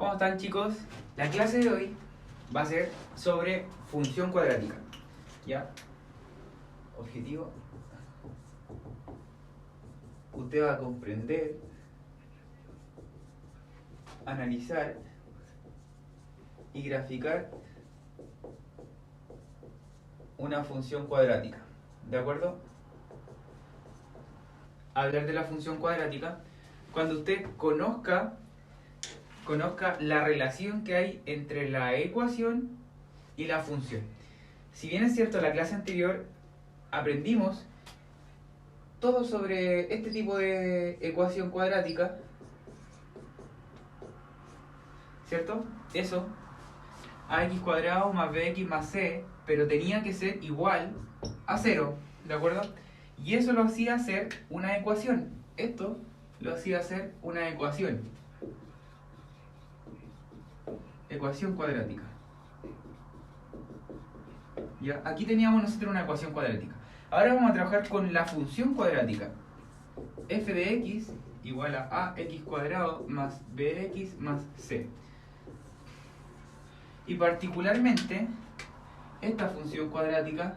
¿Cómo están, chicos? La clase de hoy va a ser sobre función cuadrática. ¿Ya? Objetivo. Usted va a comprender, analizar y graficar una función cuadrática. ¿De acuerdo? Hablar de la función cuadrática cuando usted conozca la relación que hay entre la ecuación y la función. Si bien es cierto, en la clase anterior aprendimos todo sobre este tipo de ecuación cuadrática, ¿cierto? Eso, ax cuadrado más bx más c, pero tenía que ser igual a 0, ¿de acuerdo? Y eso lo hacía hacer una ecuación. Esto lo hacía hacer una ecuación cuadrática. ¿Ya? Aquí teníamos nosotros una ecuación cuadrática. Ahora vamos a trabajar con la función cuadrática. F de x igual a ax cuadrado más bx más c. Y particularmente, esta función cuadrática,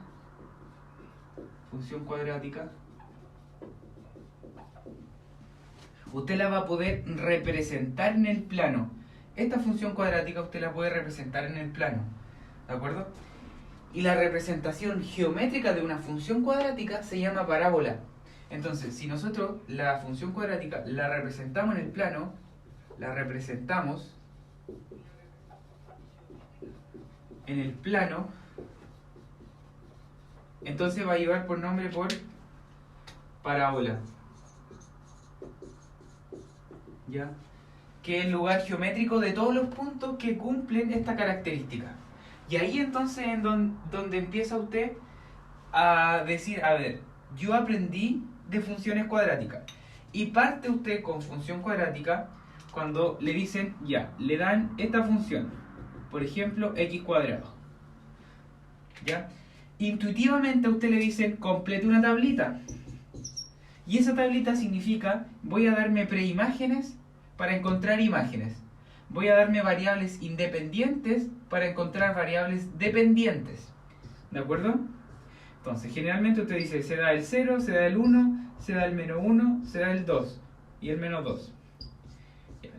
usted la va a poder representar en el plano. Esta función cuadrática usted la puede representar en el plano, ¿de acuerdo? Y la representación geométrica de una función cuadrática se llama parábola. Entonces, si nosotros la función cuadrática la representamos en el plano, entonces va a llevar por nombre por parábola. ¿Ya? Que es el lugar geométrico de todos los puntos que cumplen esta característica. Y ahí entonces es donde empieza usted a decir, a ver, yo aprendí de funciones cuadráticas. Y parte usted con función cuadrática cuando le dicen, ya, le dan esta función, por ejemplo, x cuadrado. ¿Ya? Intuitivamente a usted le dicen, complete una tablita. Y esa tablita significa, voy a darme preimágenes para encontrar imágenes. Voy a darme variables independientes para encontrar variables dependientes. ¿De acuerdo? Entonces, generalmente usted dice, se da el 0, se da el 1, se da el menos 1, se da el 2 y el menos 2.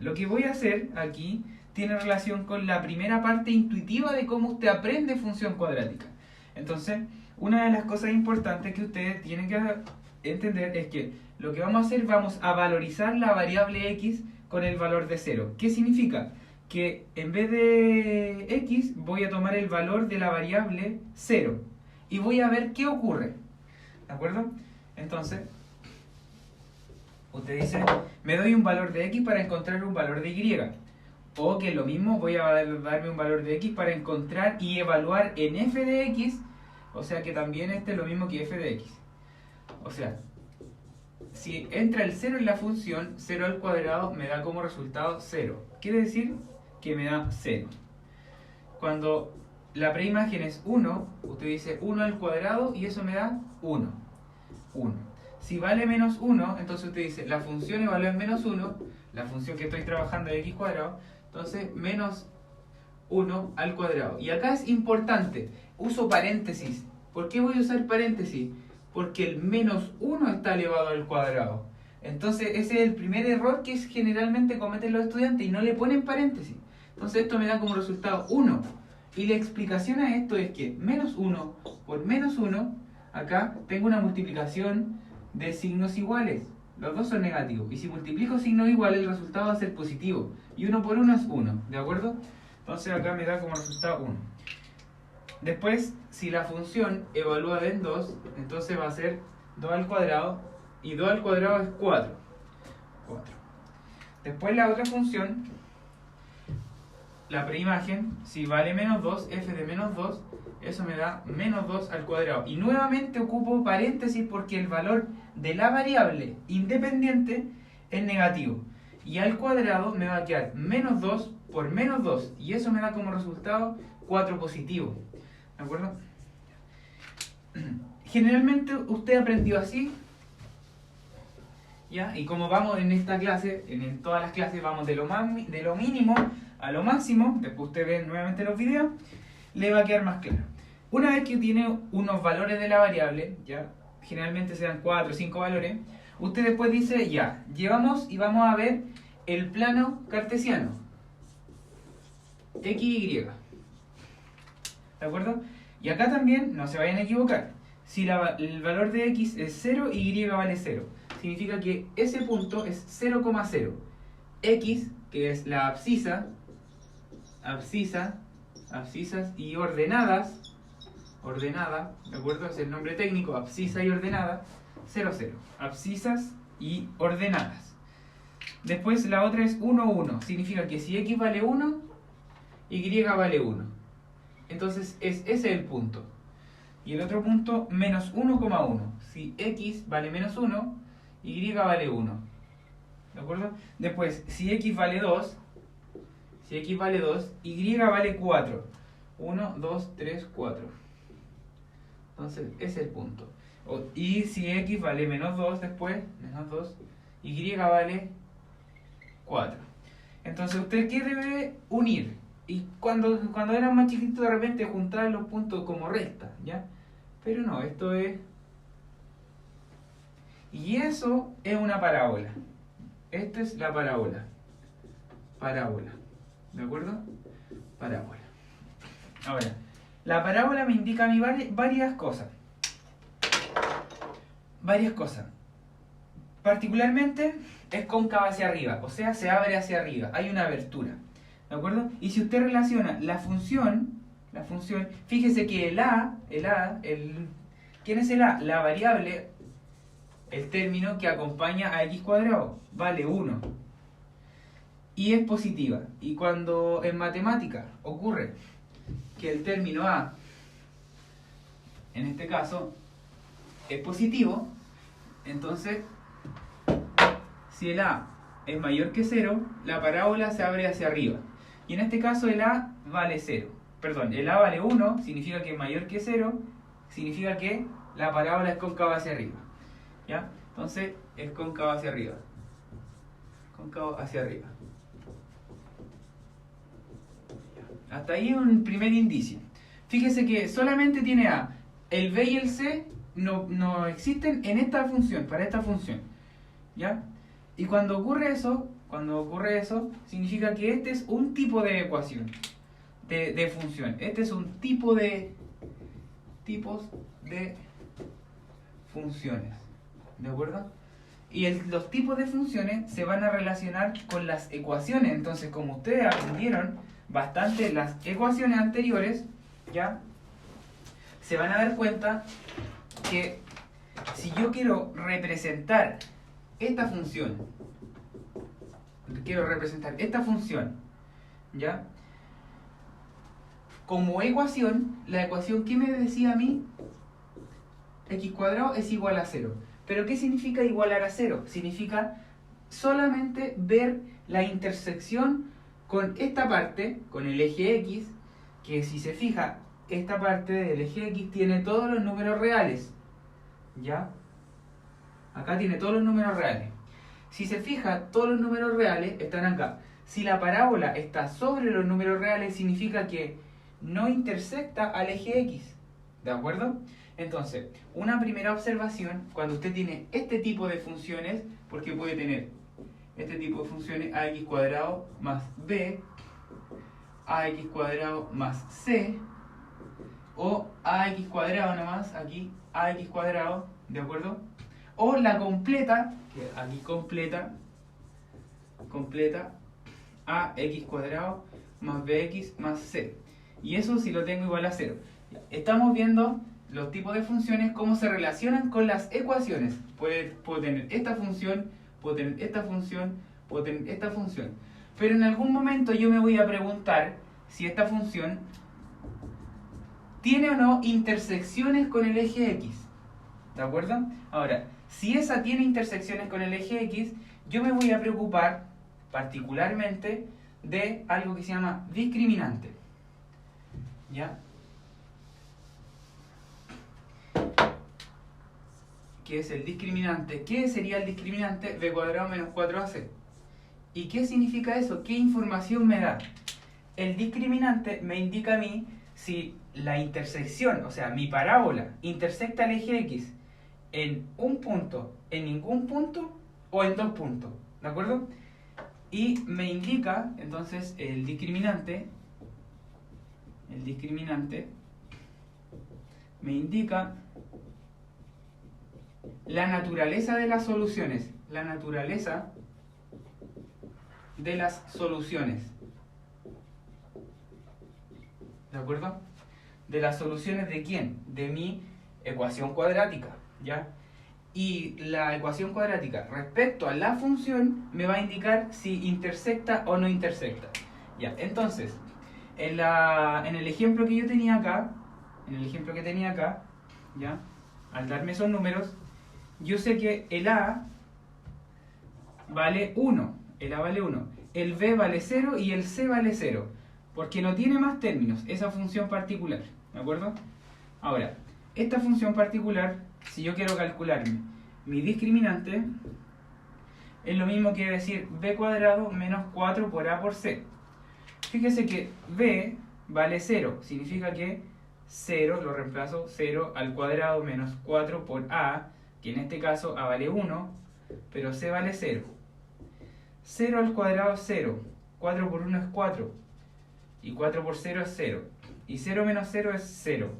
Lo que voy a hacer aquí tiene relación con la primera parte intuitiva de cómo usted aprende función cuadrática. Entonces, una de las cosas importantes que ustedes tienen que entender es que lo que vamos a hacer, vamos a valorizar la variable x con el valor de 0. ¿Qué significa? Que en vez de x voy a tomar el valor de la variable 0 y voy a ver qué ocurre. ¿De acuerdo? Entonces, usted dice, me doy un valor de x para encontrar un valor de y. O que lo mismo, voy a darme un valor de x para encontrar y evaluar en f de x, o sea que también este es lo mismo que f de x. O sea, si entra el 0 en la función, 0 al cuadrado me da como resultado 0. Quiere decir que me da 0. Cuando la preimagen es 1, usted dice 1 al cuadrado y eso me da 1. 1. Si vale menos 1, entonces usted dice, la función evalúa en menos 1, la función que estoy trabajando es x cuadrado, entonces menos 1 al cuadrado. Y acá es importante, uso paréntesis. ¿Por qué voy a usar paréntesis? Porque el menos 1 está elevado al cuadrado. Entonces ese es el primer error que generalmente cometen los estudiantes y no le ponen paréntesis. Entonces esto me da como resultado 1. Y la explicación a esto es que menos 1 por menos 1, acá tengo una multiplicación de signos iguales. Los dos son negativos. Y si multiplico signos iguales, el resultado va a ser positivo. Y 1 por 1 es 1. ¿De acuerdo? Entonces acá me da como resultado 1. Después, si la función evalúa en 2, entonces va a ser 2 al cuadrado. Y 2 al cuadrado es 4. Después la otra función, la preimagen, si vale menos 2, f de menos 2, eso me da menos 2 al cuadrado. Y nuevamente ocupo paréntesis porque el valor de la variable independiente es negativo. Y al cuadrado me va a quedar menos 2 por menos 2. Y eso me da como resultado 4 positivo. ¿De acuerdo? Generalmente usted aprendió así. ¿Ya? Y como vamos en esta clase, en todas las clases vamos de lo mínimo a lo máximo, después usted ve nuevamente los videos, le va a quedar más claro. Una vez que tiene unos valores de la variable, ya generalmente se dan 4 o 5 valores, usted después dice, ya, llevamos y vamos a ver el plano cartesiano, x y y. ¿De acuerdo? Y acá también, no se vayan a equivocar, si el valor de x es 0 y y vale 0, significa que ese punto es 0,0. X, que es la abscisa y ordenada, ¿de acuerdo? Es el nombre técnico, abscisa y ordenada, 0, 0. Abscisas y ordenadas. Después la otra es 1, 1. Significa que si x vale 1, y vale 1. Entonces ese es el punto. Y el otro punto, menos 1,1. Si x vale menos 1, y vale 1. ¿De acuerdo? Después, si x vale 2, y vale 4. 1, 2, 3, 4. Entonces, ese es el punto. Y si x vale menos 2 después, menos 2, y vale 4. Entonces, ¿usted qué debe unir? Y cuando eran más chiquitos, de repente juntaban los puntos como recta, ¿ya? Pero no, esto es... Y eso es una parábola. Esta es la parábola. Parábola. ¿De acuerdo? Parábola. Ahora, la parábola me indica a mí varias cosas. Varias cosas. Particularmente es cóncava hacia arriba, o sea, se abre hacia arriba. Hay una abertura. ¿De acuerdo? Y si usted relaciona la función, fíjese que ¿quién es el a? La variable, el término que acompaña a x cuadrado, vale 1. Y es positiva. Y cuando en matemática ocurre que el término a, en este caso, es positivo, entonces, si el a es mayor que 0, la parábola se abre hacia arriba. Y en este caso el a vale 0. Perdón, el a vale 1, significa que es mayor que 0, significa que la parábola es cóncava hacia arriba. ¿Ya? Entonces, es cóncava hacia arriba. Cóncavo hacia arriba. Hasta ahí un primer indicio. Fíjese que solamente tiene a. El b y el c no existen en esta función, para esta función. ¿Ya? Y cuando ocurre eso, significa que este es un tipo de ecuación, de función. Este es un tipo de tipos de funciones. ¿De acuerdo? Y los tipos de funciones se van a relacionar con las ecuaciones. Entonces, como ustedes aprendieron bastante las ecuaciones anteriores, ¿ya? Se van a dar cuenta que si yo quiero representar esta función, ¿ya? Como ecuación, la ecuación que me decía a mí, x cuadrado es igual a 0. ¿Pero qué significa igualar a 0? Significa solamente ver la intersección con esta parte, con el eje x, que si se fija, esta parte del eje x tiene todos los números reales. ¿Ya? Acá tiene todos los números reales. Si se fija, todos los números reales están acá. Si la parábola está sobre los números reales, significa que no intersecta al eje x. ¿De acuerdo? Entonces, una primera observación, cuando usted tiene este tipo de funciones, porque puede tener este tipo de funciones, ax cuadrado más b, ax cuadrado más c, o ax cuadrado nomás, aquí ax cuadrado, ¿de acuerdo? O la completa, que aquí completa ax cuadrado más bx más c. Y eso si lo tengo igual a 0. Estamos viendo los tipos de funciones, cómo se relacionan con las ecuaciones. Puedo tener esta función, puedo tener esta función, puedo tener esta función. Pero en algún momento yo me voy a preguntar si esta función tiene o no intersecciones con el eje x. ¿De acuerdo? Ahora, si esa tiene intersecciones con el eje x, yo me voy a preocupar particularmente de algo que se llama discriminante. ¿Ya? que es el discriminante. ¿Qué sería el discriminante? B cuadrado menos 4ac. ¿Y qué significa eso? ¿Qué información me da? El discriminante me indica a mí si la intersección, o sea, mi parábola, intersecta el eje X en un punto, en ningún punto o en dos puntos. ¿De acuerdo? Y me indica, entonces, el discriminante me indica la naturaleza de las soluciones. La naturaleza de las soluciones. ¿De acuerdo? ¿De las soluciones de quién? De mi ecuación cuadrática, ¿ya? Y la ecuación cuadrática respecto a la función me va a indicar si intersecta o no intersecta. Ya, entonces, en el ejemplo que yo tenía acá, ¿ya? Al darme esos números, yo sé que el A vale 1, el B vale 0 y el C vale 0, porque no tiene más términos, esa función particular, ¿de acuerdo? Ahora, esta función particular, si yo quiero calcularme mi discriminante, es lo mismo que decir B cuadrado menos 4 por A por C. Fíjese que B vale 0, significa que 0, lo reemplazo, 0 al cuadrado menos 4 por A, que en este caso A vale 1, pero C vale 0. 0 al cuadrado es 0, 4 por 1 es 4, y 4 por 0 es 0, y 0 menos 0 es 0.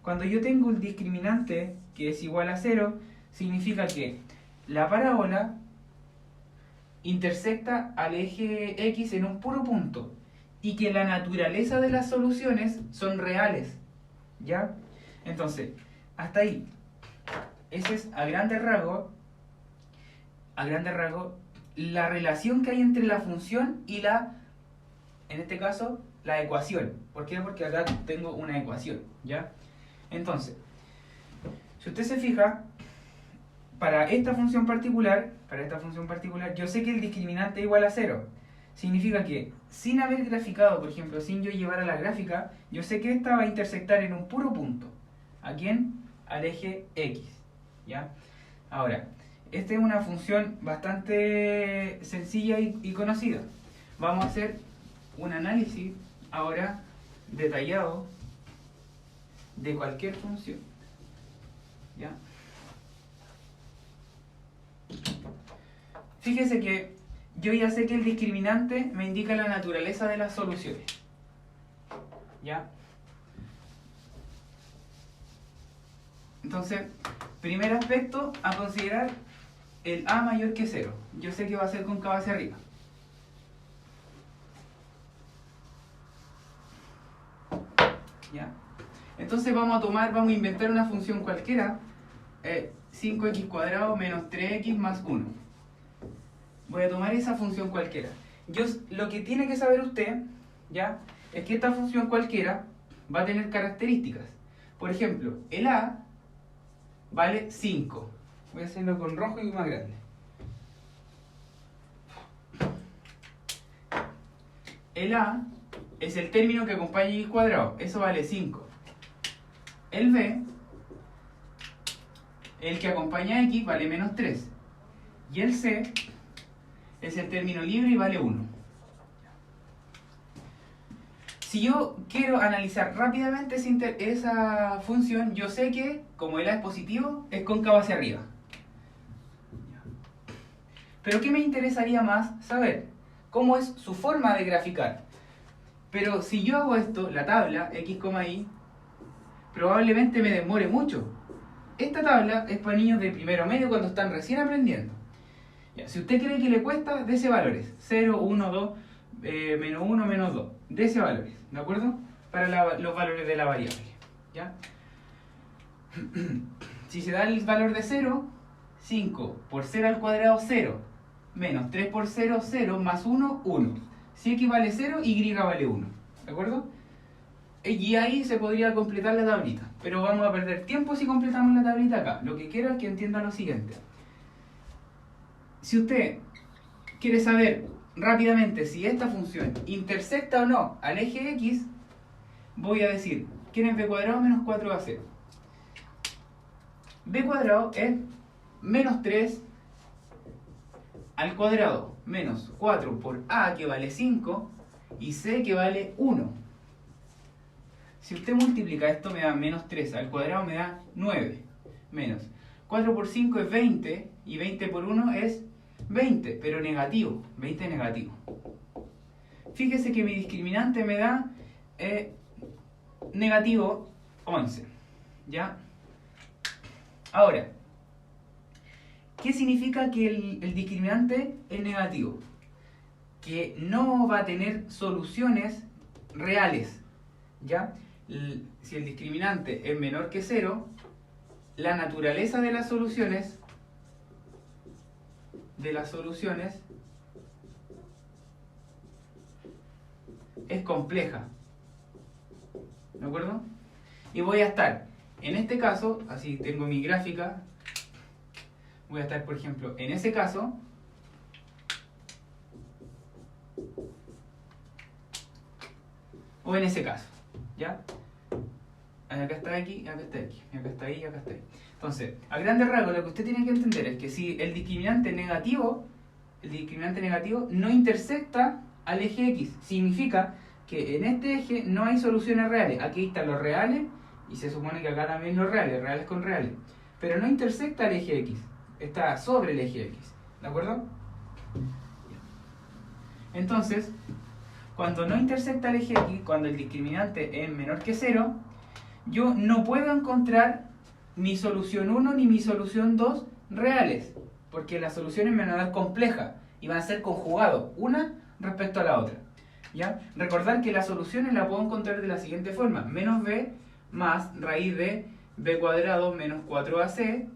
Cuando yo tengo un discriminante que es igual a 0, significa que la parábola intersecta al eje X en un puro punto, y que la naturaleza de las soluciones son reales, ¿ya? Entonces, hasta ahí. Ese es a grandes rasgos, la relación que hay entre la función y en este caso, la ecuación. ¿Por qué? Porque acá tengo una ecuación, ¿ya? Entonces, si usted se fija, para esta función particular, yo sé que el discriminante es igual a 0. Significa que sin haber graficado, por ejemplo, sin yo llevar a la gráfica, yo sé que esta va a intersectar en un puro punto. ¿A quién? Al eje X, ¿ya? Ahora, esta es una función bastante sencilla y conocida. Vamos a hacer un análisis ahora detallado de cualquier función, ¿ya? Fíjese que yo ya sé que el discriminante me indica la naturaleza de las soluciones, ¿ya? Entonces, primer aspecto a considerar, el A mayor que 0. Yo sé que va a ser cóncavo hacia arriba. ¿Ya? Entonces vamos a inventar una función cualquiera, 5x cuadrado menos 3x más 1. Voy a tomar esa función cualquiera. Lo que tiene que saber usted, ¿ya?, es que esta función cualquiera va a tener características. Por ejemplo, el A vale 5. Voy a hacerlo con rojo y más grande. El A es el término que acompaña x cuadrado, eso vale 5. El B, el que acompaña a x, vale menos 3. Y el C es el término libre y vale 1. Si yo quiero analizar rápidamente esa función, yo sé que, como el A es positivo, es cóncavo hacia arriba. Pero ¿qué me interesaría más saber? ¿Cómo es su forma de graficar? Pero si yo hago esto, la tabla, x, y, probablemente me demore mucho. Esta tabla es para niños de primero medio cuando están recién aprendiendo. Ya, si usted cree que le cuesta, dese valores. 0, 1, 2, menos 1, menos 2. Dese valores, ¿de acuerdo? Para los valores de la variable, ¿ya? Si se da el valor de 0, 5 por 0 al cuadrado, 0. Menos 3 por 0, 0, más 1, 1. Si x vale 0, y vale 1. ¿De acuerdo? Y ahí se podría completar la tablita. Pero vamos a perder tiempo si completamos la tablita acá. Lo que quiero es que entienda lo siguiente. Si usted quiere saber rápidamente si esta función intersecta o no al eje X, voy a decir, ¿quién es b cuadrado menos 4ac? B cuadrado es menos 3 al cuadrado menos 4 por a, que vale 5, y c, que vale 1. Si usted multiplica esto, me da menos 3 al cuadrado, me da 9, menos 4 por 5 es 20, y 20 por 1 es 20, pero negativo, 20 negativo. Fíjese que mi discriminante me da negativo 11, ¿ya? Ahora, ¿qué significa que el discriminante es negativo? Que no va a tener soluciones reales, ¿ya? Si el discriminante es menor que 0, la naturaleza de las soluciones es compleja, ¿de acuerdo? Y voy a estar, en este caso, así tengo mi gráfica, voy a estar, por ejemplo, en ese caso, o en ese caso, ¿ya? Acá está aquí, acá está aquí, acá está ahí, acá está ahí. Entonces, a grandes rasgos, lo que usted tiene que entender es que si el discriminante negativo no intersecta al eje X, significa que en este eje no hay soluciones reales. Aquí están los reales, y se supone que acá también los reales con reales. Pero no intersecta al eje X, está sobre el eje X, ¿de acuerdo? Entonces, cuando no intersecta el eje X, cuando el discriminante es menor que 0, yo no puedo encontrar mi solución 1 ni mi solución 2 reales, porque las soluciones me van a dar complejas y van a ser conjugados una respecto a la otra, ¿ya? Recordar que las soluciones las puedo encontrar de la siguiente forma: menos b más raíz de b cuadrado menos 4ac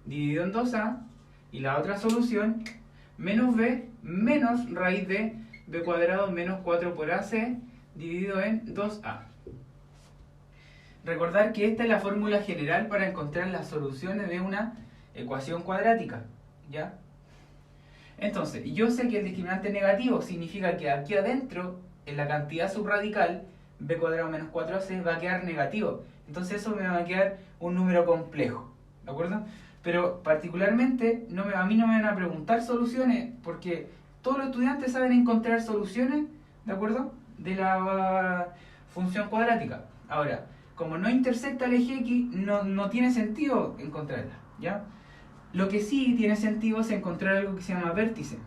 dividido en 2a, y la otra solución menos b menos raíz de b cuadrado menos 4 por ac dividido en 2a. Recordar que esta es la fórmula general para encontrar las soluciones de una ecuación cuadrática, ¿ya? Entonces, yo sé que el discriminante negativo significa que aquí adentro, en la cantidad subradical, b cuadrado menos 4ac va a quedar negativo. Entonces eso me va a quedar un número complejo, ¿de acuerdo? Pero particularmente a mí no me van a preguntar soluciones, porque todos los estudiantes saben encontrar soluciones, ¿de acuerdo?, de la función cuadrática. Ahora, como no intersecta el eje X, no tiene sentido encontrarla, ¿ya? Lo que sí tiene sentido es encontrar algo que se llama vértice.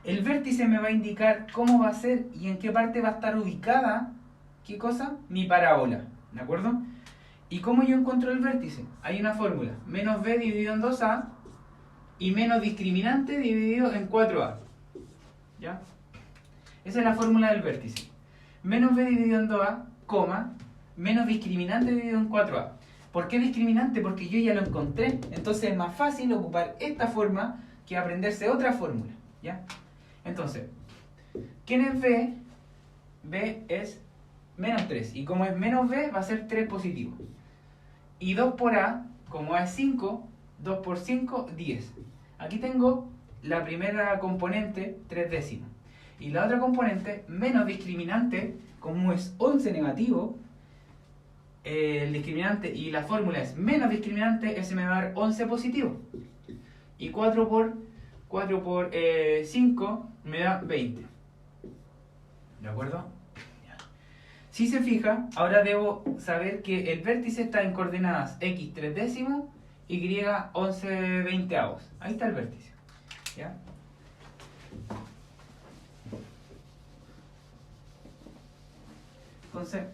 El vértice me va a indicar cómo va a ser y en qué parte va a estar ubicada, ¿qué cosa? Mi parábola, ¿de acuerdo? ¿Y cómo yo encuentro el vértice? Hay una fórmula: menos b dividido en 2a y menos discriminante dividido en 4a, ¿ya? Esa es la fórmula del vértice. Menos b dividido en 2a, coma, menos discriminante dividido en 4a. ¿Por qué discriminante? Porque yo ya lo encontré. Entonces es más fácil ocupar esta forma que aprenderse otra fórmula, ¿ya? Entonces, ¿quién es b? B es menos 3. Y como es menos b, va a ser 3 positivo. Y 2 por a, como a es 5, 2 por 5, 10. Aquí tengo la primera componente, 3 décimos. Y la otra componente, menos discriminante, como es 11 negativo, el discriminante y la fórmula es menos discriminante, ese me va a dar 11 positivo. Y 4 por 5 me da 20. ¿De acuerdo? Si se fija, ahora debo saber que el vértice está en coordenadas x 3 décimos, y 11 veinteavos. Ahí está el vértice, ¿ya? Entonces,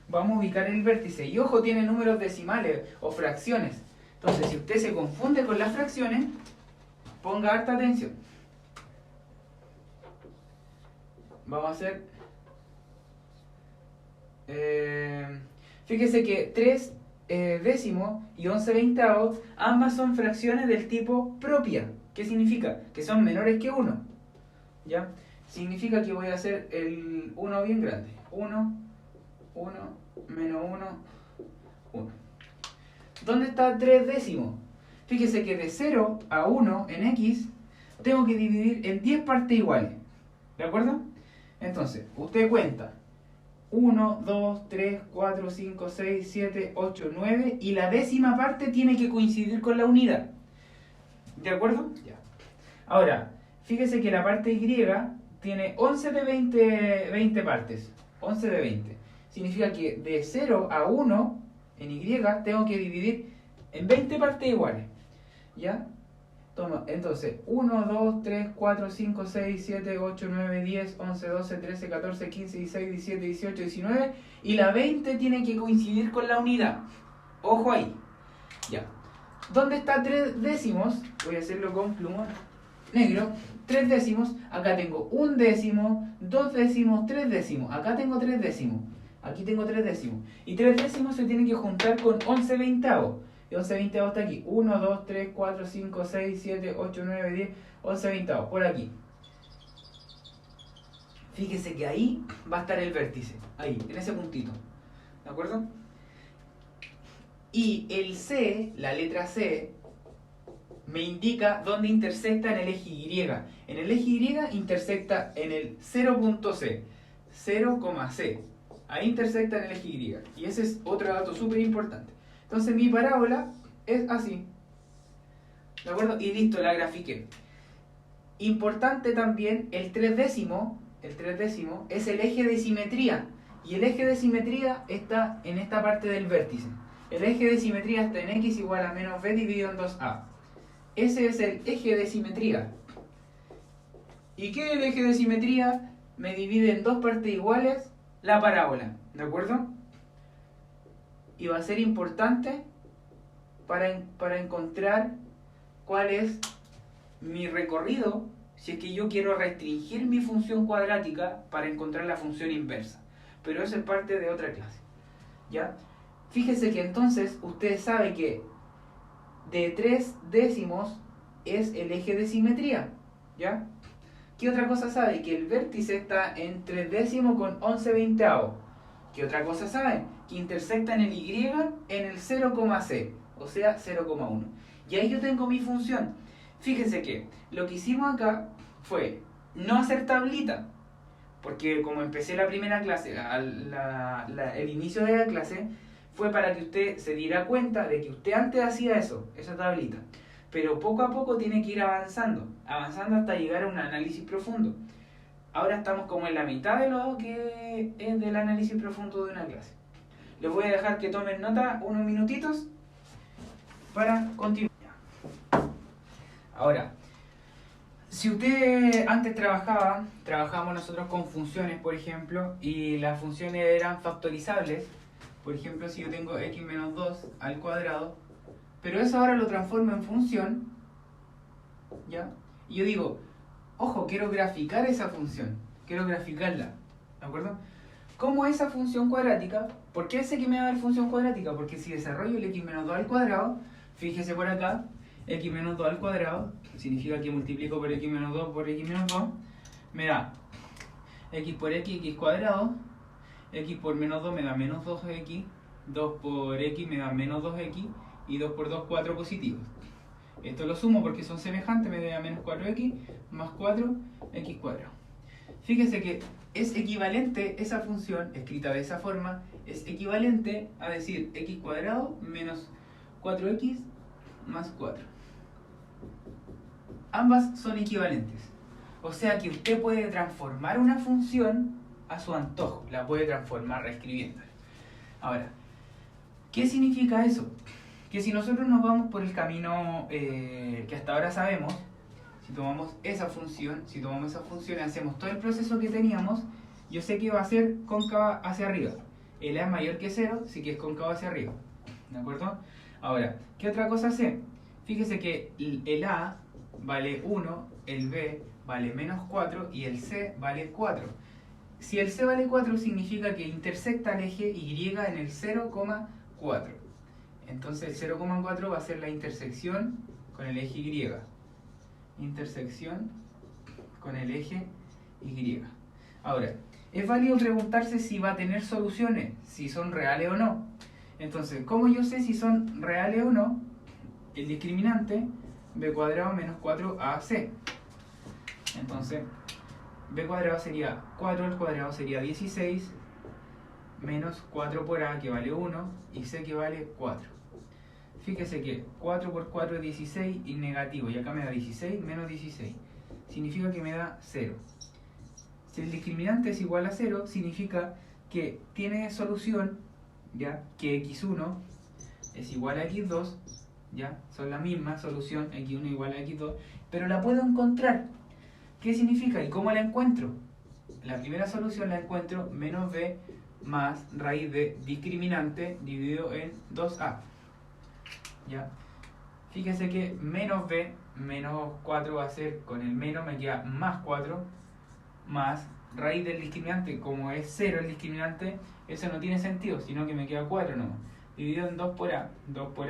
vamos a ubicar el vértice. Y ojo, tiene números decimales o fracciones. Entonces, si usted se confunde con las fracciones, ponga harta atención. Vamos a hacer... fíjese que 3 décimos y 11 veinteavos, ambas son fracciones del tipo propia. ¿Qué significa? Que son menores que 1, ¿ya? Significa que voy a hacer el 1 bien grande. 1, 1, menos 1, 1. ¿Dónde está 3 décimos? Fíjese que de 0 a 1 en x tengo que dividir en 10 partes iguales, ¿de acuerdo? Entonces, usted cuenta 1, 2, 3, 4, 5, 6, 7, 8, 9 y la décima parte tiene que coincidir con la unidad. ¿De acuerdo? Ya. Ahora, fíjese que la parte Y tiene 11 de 20 partes. 11 de 20. Significa que de 0 a 1 en Y tengo que dividir en 20 partes iguales. ¿Ya? Toma, entonces, 1, 2, 3, 4, 5, 6, 7, 8, 9, 10, 11, 12, 13, 14, 15, 16, 17, 18, 19 y la 20 tiene que coincidir con la unidad. Ojo ahí. Ya. ¿Dónde está 3 décimos? Voy a hacerlo con plumón negro. 3 décimos. Acá tengo 1 décimo, 2 décimos, 3 décimos. Acá tengo 3 décimos. Aquí tengo 3 décimos. Y 3 décimos se tienen que juntar con 11 veinteavos. Y 11 veinteavos está aquí. 1, 2, 3, 4, 5, 6, 7, 8, 9, 10, 11 veinteavos. Por aquí. Fíjese que ahí va a estar el vértice. Ahí, en ese puntito. ¿De acuerdo? Y el C, la letra C, me indica dónde intersecta en el eje Y. En el eje Y intersecta en el 0.C. 0,C. Ahí intersecta en el eje Y. Y ese es otro dato súper importante. Entonces mi parábola es así. ¿De acuerdo? Y listo, la grafiqué. Importante también, el 3 décimo es el eje de simetría. Y el eje de simetría está en esta parte del vértice. El eje de simetría está en x igual a menos b dividido en 2a. Ese es el eje de simetría. ¿Y qué es el eje de simetría? Me divide en dos partes iguales la parábola. ¿De acuerdo? Y va a ser importante para encontrar cuál es mi recorrido si es que yo quiero restringir mi función cuadrática para encontrar la función inversa. Pero eso es parte de otra clase. ¿Ya? Fíjese que entonces usted sabe que de 3 décimos es el eje de simetría. ¿Ya? ¿Qué otra cosa sabe? Que el vértice está en 3 décimos con 11 veinteavos. ¿Qué otra cosa sabe? Que intersecta en el Y en el 0,C, o sea 0,1. Y ahí yo tengo mi función. Fíjese que lo que hicimos acá fue no hacer tablita, porque como empecé la primera clase, el inicio de la clase, fue para que usted se diera cuenta de que usted antes hacía eso, esa tablita. Pero poco a poco tiene que ir avanzando hasta llegar a un análisis profundo. Ahora estamos como en la mitad de lo que es del análisis profundo de una clase. Les voy a dejar que tomen nota unos minutitos para continuar. Ahora, si usted antes trabajábamos nosotros con funciones, por ejemplo, y las funciones eran factorizables. Por ejemplo, si yo tengo x menos 2 al cuadrado, pero eso ahora lo transformo en función, ¿ya? Y yo digo, ojo, quiero graficar esa función, quiero graficarla, ¿de acuerdo? ¿Cómo esa función cuadrática? ¿Por qué sé que me va a dar función cuadrática? Porque si desarrollo el x menos 2 al cuadrado, fíjese por acá, x menos 2 al cuadrado, significa que multiplico por x menos 2 por x menos 2, me da x por x cuadrado, x por menos 2 me da menos 2x, 2 por x me da menos 2x, y 2 por 2, 4 positivos. Esto lo sumo porque son semejantes, me da menos 4x más 4x cuadrado. Fíjese que es equivalente, esa función escrita de esa forma, es equivalente a decir x cuadrado menos 4x más 4. Ambas son equivalentes. O sea que usted puede transformar una función a su antojo, la puede transformar reescribiéndola. Ahora, ¿qué significa eso? Que si nosotros nos vamos por el camino que hasta ahora sabemos, si tomamos esa función y hacemos todo el proceso que teníamos, yo sé que va a ser cóncava hacia arriba. El A es mayor que 0, sí que es cóncavo hacia arriba. ¿De acuerdo? Ahora, ¿qué otra cosa sé? Fíjese que el A vale 1, el B vale menos 4 y el C vale 4. Si el C vale 4 significa que intersecta el eje Y en el 0,4. Entonces el 0,4 va a ser la intersección con el eje Y. Intersección con el eje Y. Ahora, es válido preguntarse si va a tener soluciones, si son reales o no. Entonces, ¿cómo yo sé si son reales o no? El discriminante b cuadrado menos 4ac. Entonces, b cuadrado sería 4 al cuadrado sería 16 menos 4 por A, que vale 1, y C, que vale 4. Fíjese que 4 por 4 es 16 y negativo, y acá me da 16 menos 16. Significa que me da 0. Si el discriminante es igual a 0, significa que tiene solución, ¿ya? Que x1 es igual a x2, ¿ya? Son la misma solución, x1 igual a x2, pero la puedo encontrar. ¿Qué significa y cómo la encuentro? La primera solución la encuentro menos b más raíz de discriminante dividido en 2a. ¿Ya? Fíjese que menos b menos 4 va a ser, con el menos me queda más 4, más raíz del discriminante, como es 0 el discriminante, eso no tiene sentido, sino que me queda 4 nomás. Dividido en 2 por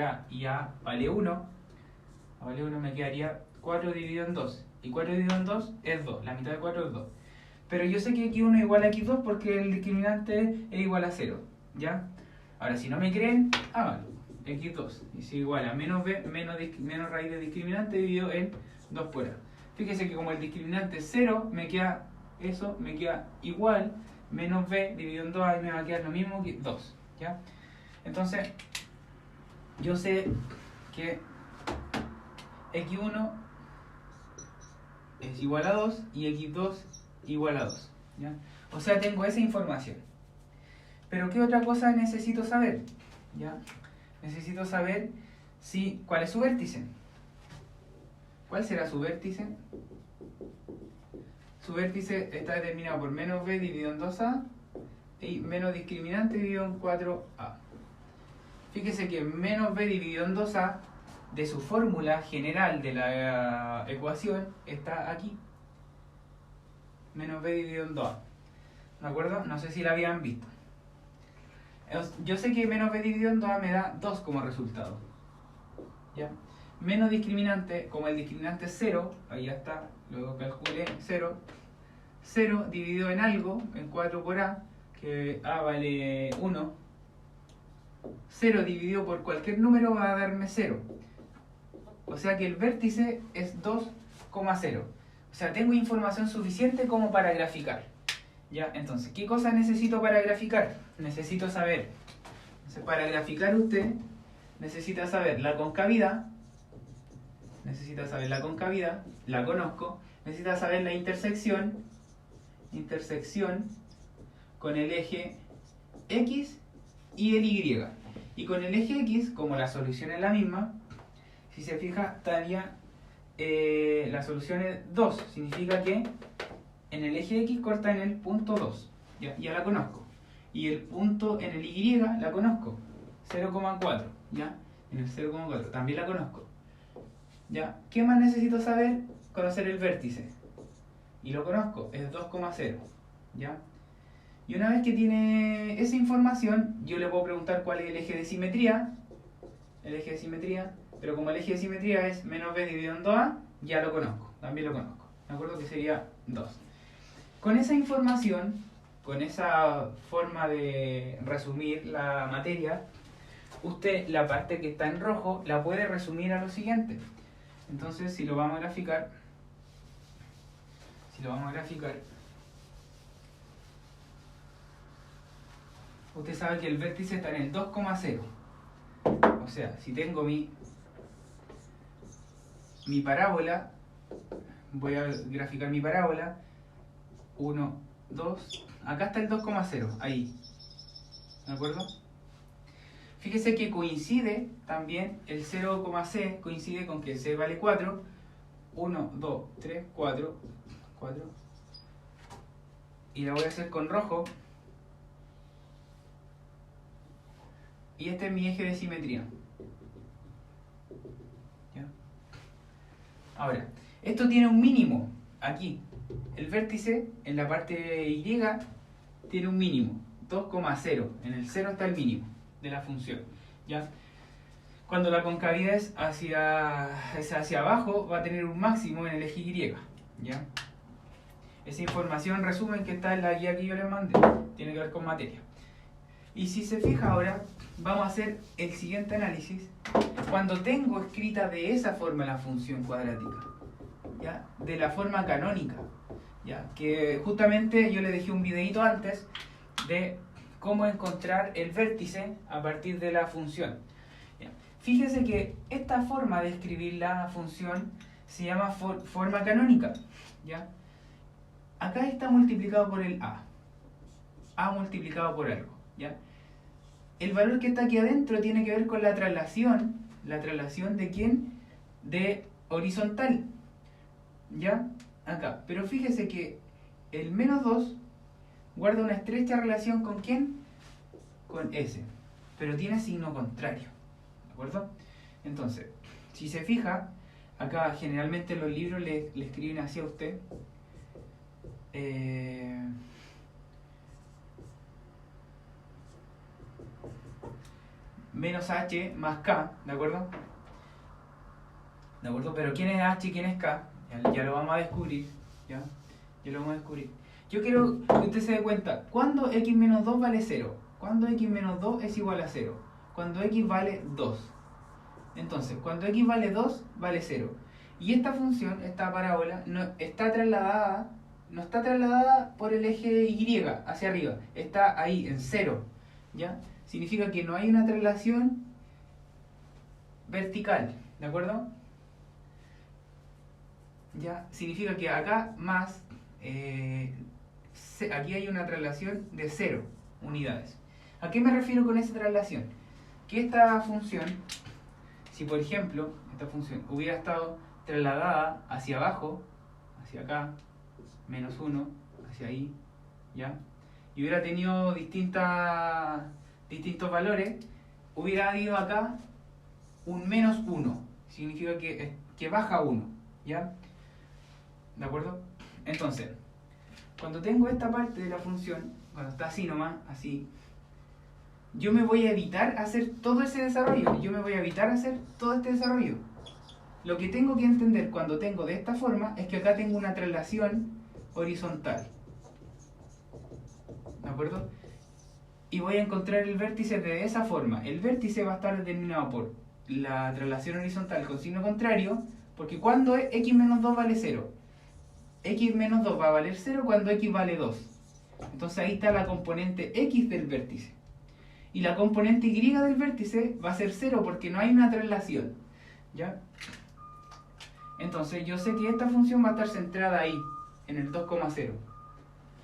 a y a vale 1, a vale 1 me quedaría 4 dividido en 2. Y 4 dividido en 2 es 2, la mitad de 4 es 2. Pero yo sé que x1 es igual a x2 porque el discriminante es igual a 0, ¿ya? Ahora, si no me creen, háganlo. x2 es igual a menos b menos raíz de discriminante dividido en 2 por a. Fíjese que como el discriminante es 0, me queda eso, me queda igual, menos b dividido en 2a y me va a quedar lo mismo que 2, ¿ya? Entonces, yo sé que x1 es igual a 2 y x2 igual a 2, ¿ya? O sea, tengo esa información. Pero ¿qué otra cosa necesito saber? ¿Ya? Necesito saber cuál es su vértice. ¿Cuál será su vértice? Su vértice está determinado por menos b dividido en 2a y menos discriminante dividido en 4a. Fíjese que menos b dividido en 2a de su fórmula general de la ecuación está aquí. Menos b dividido en 2a. ¿De acuerdo? No sé si la habían visto. Yo sé que menos b dividido en 2a me da 2 como resultado. ¿Ya? Menos discriminante, como el discriminante es 0, ahí ya está, luego calculé 0. 0 dividido en algo, en 4 por a, que a vale 1. 0 dividido por cualquier número va a darme 0. O sea que el vértice es 2,0. O sea, tengo información suficiente como para graficar. ¿Ya? Entonces, ¿qué cosa necesito para graficar? Necesito saber. Entonces, para graficar usted necesita saber la concavidad. Necesita saber la concavidad, la conozco. Necesita saber la intersección con el eje X y el Y. Y con el eje X, como la solución es la misma, si se fija, estaría la solución es 2. Significa que en el eje X corta en el punto 2. Ya la conozco. Y el punto en el Y la conozco. 0,4. ¿Ya? En el 0,4 también la conozco. ¿Ya? ¿Qué más necesito saber? Conocer el vértice. Y lo conozco, es 2,0. ¿Ya? Y una vez que tiene esa información, yo le puedo preguntar cuál es el eje de simetría. El eje de simetría. Pero como el eje de simetría es menos b dividido en 2a, ya lo conozco. También lo conozco. ¿De acuerdo? Que sería 2. Con esa información, con esa forma de resumir la materia, usted la parte que está en rojo la puede resumir a lo siguiente. Entonces, si lo vamos a graficar, usted sabe que el vértice está en el 2,0. O sea, si tengo mi parábola, voy a graficar mi parábola, 1, 2, acá está el 2,0, ahí, ¿de acuerdo? Fíjese que coincide también el 0,c, coincide con que c vale 4, 1, 2, 3, 4, y la voy a hacer con rojo, y este es mi eje de simetría. ¿Ya? Ahora, esto tiene un mínimo aquí. El vértice en la parte Y tiene un mínimo, 2,0. En el 0 está el mínimo de la función. ¿Ya? Cuando la concavidad es hacia abajo, va a tener un máximo en el eje Y. ¿Ya? Esa información, resumen, que está en la guía que yo les mandé. Tiene que ver con materia. Y si se fija ahora, vamos a hacer el siguiente análisis cuando tengo escrita de esa forma la función cuadrática, ¿ya? De la forma canónica, ¿ya? Que justamente yo le dejé un videito antes de cómo encontrar el vértice a partir de la función. Ya. Fíjese que esta forma de escribir la función se llama forma canónica. ¿Ya? Acá está multiplicado por el a multiplicado por algo. ¿Ya? El valor que está aquí adentro tiene que ver con la traslación de quién, de horizontal. ¿Ya? Acá. Pero fíjese que el menos 2 guarda una estrecha relación con quién, con S, pero tiene signo contrario. ¿De acuerdo? Entonces, si se fija, acá generalmente los libros le escriben así a usted. Menos h más k, ¿de acuerdo? ¿De acuerdo? Pero ¿quién es h y quién es k? Ya lo vamos a descubrir. ¿Ya? Ya lo vamos a descubrir. Yo quiero que usted se dé cuenta, ¿cuándo x menos 2 vale 0? ¿Cuándo x menos 2 es igual a 0? Cuando x vale 2. Entonces, cuando x vale 2, vale 0. Y esta función, esta parábola, no está trasladada por el eje y hacia arriba. Está ahí, en 0. ¿Ya? Significa que no hay una traslación vertical. ¿De acuerdo? ¿Ya? Significa que acá más... aquí hay una traslación de 0 unidades. ¿A qué me refiero con esa traslación? Que esta función, si por ejemplo esta función hubiera estado trasladada hacia abajo, hacia acá, menos 1, hacia ahí, ¿ya? Y hubiera tenido distintos valores, hubiera habido acá un menos 1, significa que baja 1, ¿ya? ¿De acuerdo? Entonces, cuando tengo esta parte de la función, cuando está así nomás, así, yo me voy a evitar hacer todo ese desarrollo. Yo me voy a evitar hacer todo este desarrollo. Lo que tengo que entender cuando tengo de esta forma es que acá tengo una traslación horizontal. ¿De acuerdo? Y voy a encontrar el vértice de esa forma. El vértice va a estar determinado por la traslación horizontal con signo contrario, porque cuando x menos 2 vale 0. X menos 2 va a valer 0 cuando x vale 2. Entonces ahí está la componente x del vértice. Y la componente y del vértice va a ser 0 porque no hay una traslación. ¿Ya? Entonces yo sé que esta función va a estar centrada ahí, en el 2,0.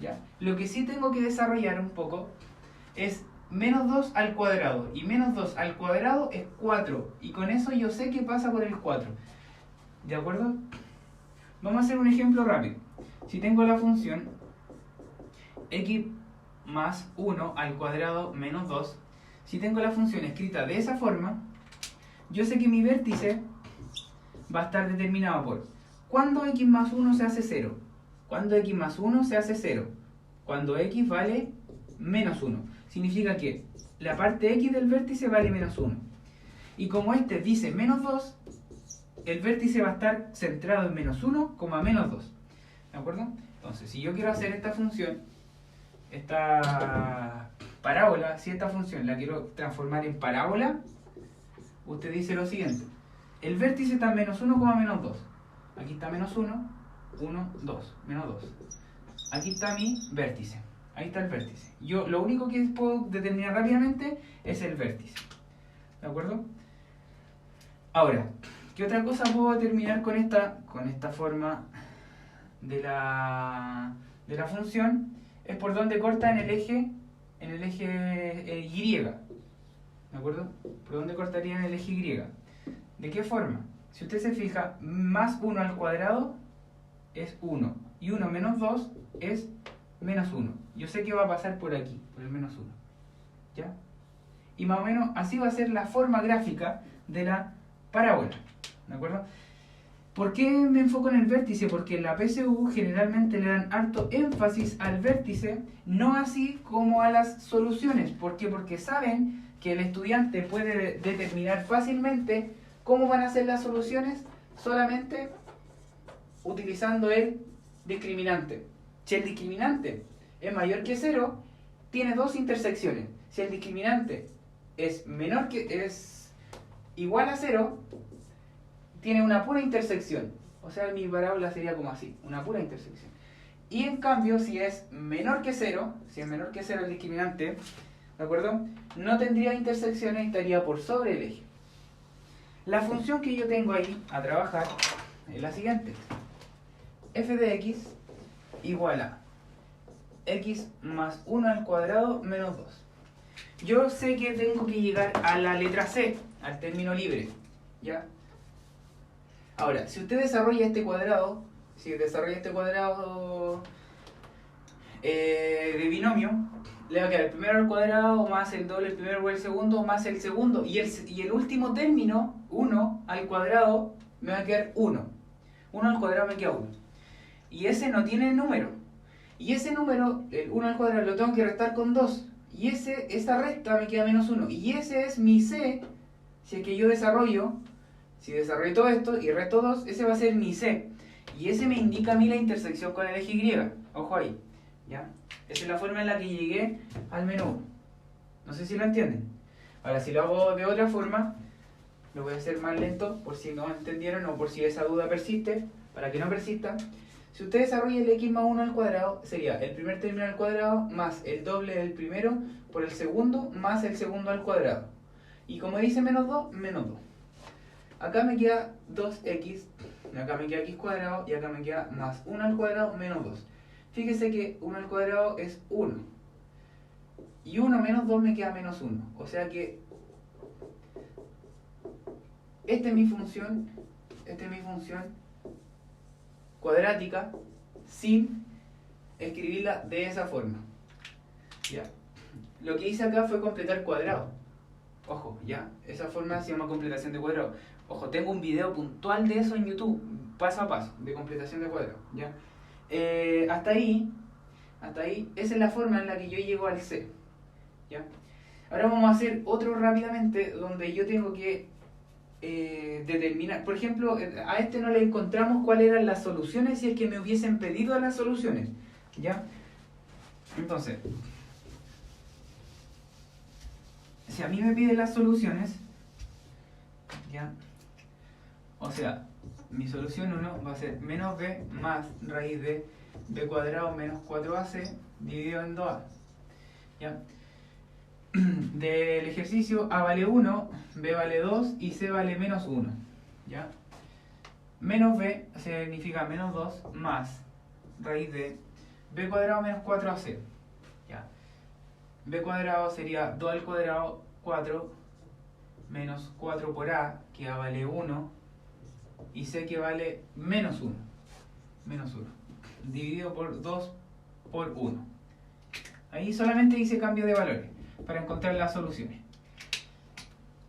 ¿Ya? Lo que sí tengo que desarrollar un poco es menos 2 al cuadrado. Y menos 2 al cuadrado es 4. Y con eso yo sé qué pasa por el 4. ¿De acuerdo? Vamos a hacer un ejemplo rápido. Si tengo la función x más 1 al cuadrado menos 2, si tengo la función escrita de esa forma, yo sé que mi vértice va a estar determinado por cuando x más 1 se hace 0, cuando x más 1 se hace 0, cuando x vale menos 1. Significa que la parte x del vértice vale menos 1. Y como este dice menos 2, el vértice va a estar centrado en menos 1, menos 2. ¿De acuerdo? Entonces, si yo quiero hacer esta función, esta parábola, si esta función la quiero transformar en parábola, usted dice lo siguiente. El vértice está en menos 1, menos 2. Aquí está menos 1, 1, 2, menos 2. Aquí está mi vértice. Ahí está el vértice. Yo lo único que puedo determinar rápidamente es el vértice. ¿De acuerdo? Ahora, ¿qué otra cosa puedo determinar con esta forma de la función? Es por donde corta en el eje Y. ¿De acuerdo? ¿Por dónde cortaría en el eje Y? ¿De qué forma? Si usted se fija, más 1 al cuadrado es 1. Y 1 menos 2 es menos 1. Yo sé que va a pasar por aquí, por el menos 1. ¿Ya? Y más o menos así va a ser la forma gráfica de la parábola. ¿De acuerdo? ¿Por qué me enfoco en el vértice? Porque en la PSU generalmente le dan harto énfasis al vértice, no así como a las soluciones. ¿Por qué? Porque saben que el estudiante puede determinar fácilmente cómo van a ser las soluciones solamente utilizando el discriminante. Si el discriminante es mayor que 0, tiene dos intersecciones. Si el discriminante es igual a 0, tiene una pura intersección. O sea, mi parábola sería como así, una pura intersección. Y en cambio, si es menor que 0, el discriminante, ¿de acuerdo? No tendría intersecciones y estaría por sobre el eje. La función que yo tengo ahí a trabajar es la siguiente. F de x igual a x más 1 al cuadrado menos 2. Yo sé que tengo que llegar a la letra C, al término libre, ¿ya? Ahora, si usted desarrolla este cuadrado, de binomio, le va a quedar el primero al cuadrado más el doble, el primero por el segundo, más el segundo, y el último término, 1 al cuadrado, me va a quedar 1. 1 al cuadrado me queda 1. Y ese no tiene número. Y ese número, el 1 al cuadrado, lo tengo que restar con 2. Y esa resta me queda menos 1. Y ese es mi C, si es que yo desarrollo todo esto y resto 2, ese va a ser mi C. Y ese me indica a mí la intersección con el eje Y. Ojo ahí. ¿Ya? Esa es la forma en la que llegué al menú 1. No sé si lo entienden. Ahora, si lo hago de otra forma, lo voy a hacer más lento, por si no entendieron o por si esa duda persiste, para que no persista. Si usted desarrolla el x más 1 al cuadrado, sería el primer término al cuadrado más el doble del primero por el segundo más el segundo al cuadrado. Y como dice menos 2, menos 2. Acá me queda 2x, acá me queda x cuadrado y acá me queda más 1 al cuadrado menos 2. Fíjese que 1 al cuadrado es 1. Y 1 menos 2 me queda menos 1. O sea que esta es mi función cuadrática sin escribirla de esa forma. Ya. Lo que hice acá fue completar cuadrado. Ojo, ya. Esa forma se llama completación de cuadrado. Ojo, tengo un video puntual de eso en YouTube, paso a paso, de completación de cuadrado. ¿Ya? Hasta ahí, esa es la forma en la que yo llego al C. ¿Ya? Ahora vamos a hacer otro rápidamente, donde yo tengo que determinar, por ejemplo, a este no le encontramos cuáles eran las soluciones si es que me hubiesen pedido las soluciones. ¿Ya? Entonces, si a mí me piden las soluciones, ¿ya? O sea, mi solución 1 va a ser menos b más raíz de b cuadrado menos 4ac dividido en 2a. ¿Ya? Del ejercicio a vale 1, b vale 2 y c vale menos 1. ¿Ya? Menos b significa menos 2 más raíz de b cuadrado menos 4ac. ¿Ya? B cuadrado sería 2 al cuadrado, 4 menos 4 por a, que vale 1, y c que vale menos 1. Menos 1. Dividido por 2 por 1. Ahí solamente hice cambio de valores para encontrar las soluciones.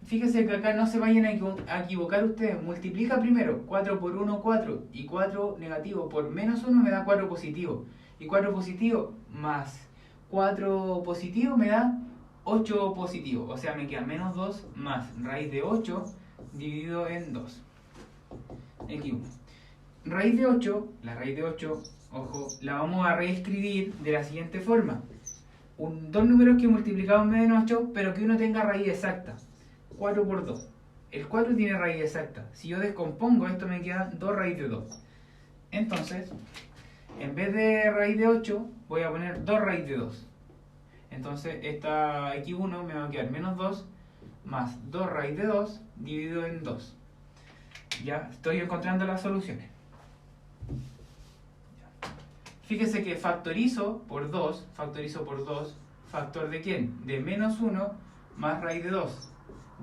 Fíjese que acá no se vayan a equivocar ustedes. Multiplica primero 4 por 1, 4. Y 4 negativo por menos 1 me da 4 positivo. Y 4 positivo más 4 positivo me da 8 positivo. O sea, me queda menos 2 más raíz de 8 dividido en 2. X1. Raíz de 8, la raíz de 8, ojo, la vamos a reescribir de la siguiente forma. Dos números que multiplicamos menos 8, pero que uno tenga raíz exacta. 4 por 2. El 4 tiene raíz exacta. Si yo descompongo, esto me queda 2 raíz de 2. Entonces, en vez de raíz de 8, voy a poner 2 raíz de 2. Entonces, esta x1 me va a quedar menos 2 más 2 raíz de 2 dividido en 2. Ya estoy encontrando las soluciones. Fíjese que factorizo por 2, ¿factor de quién? De menos 1 más raíz de 2,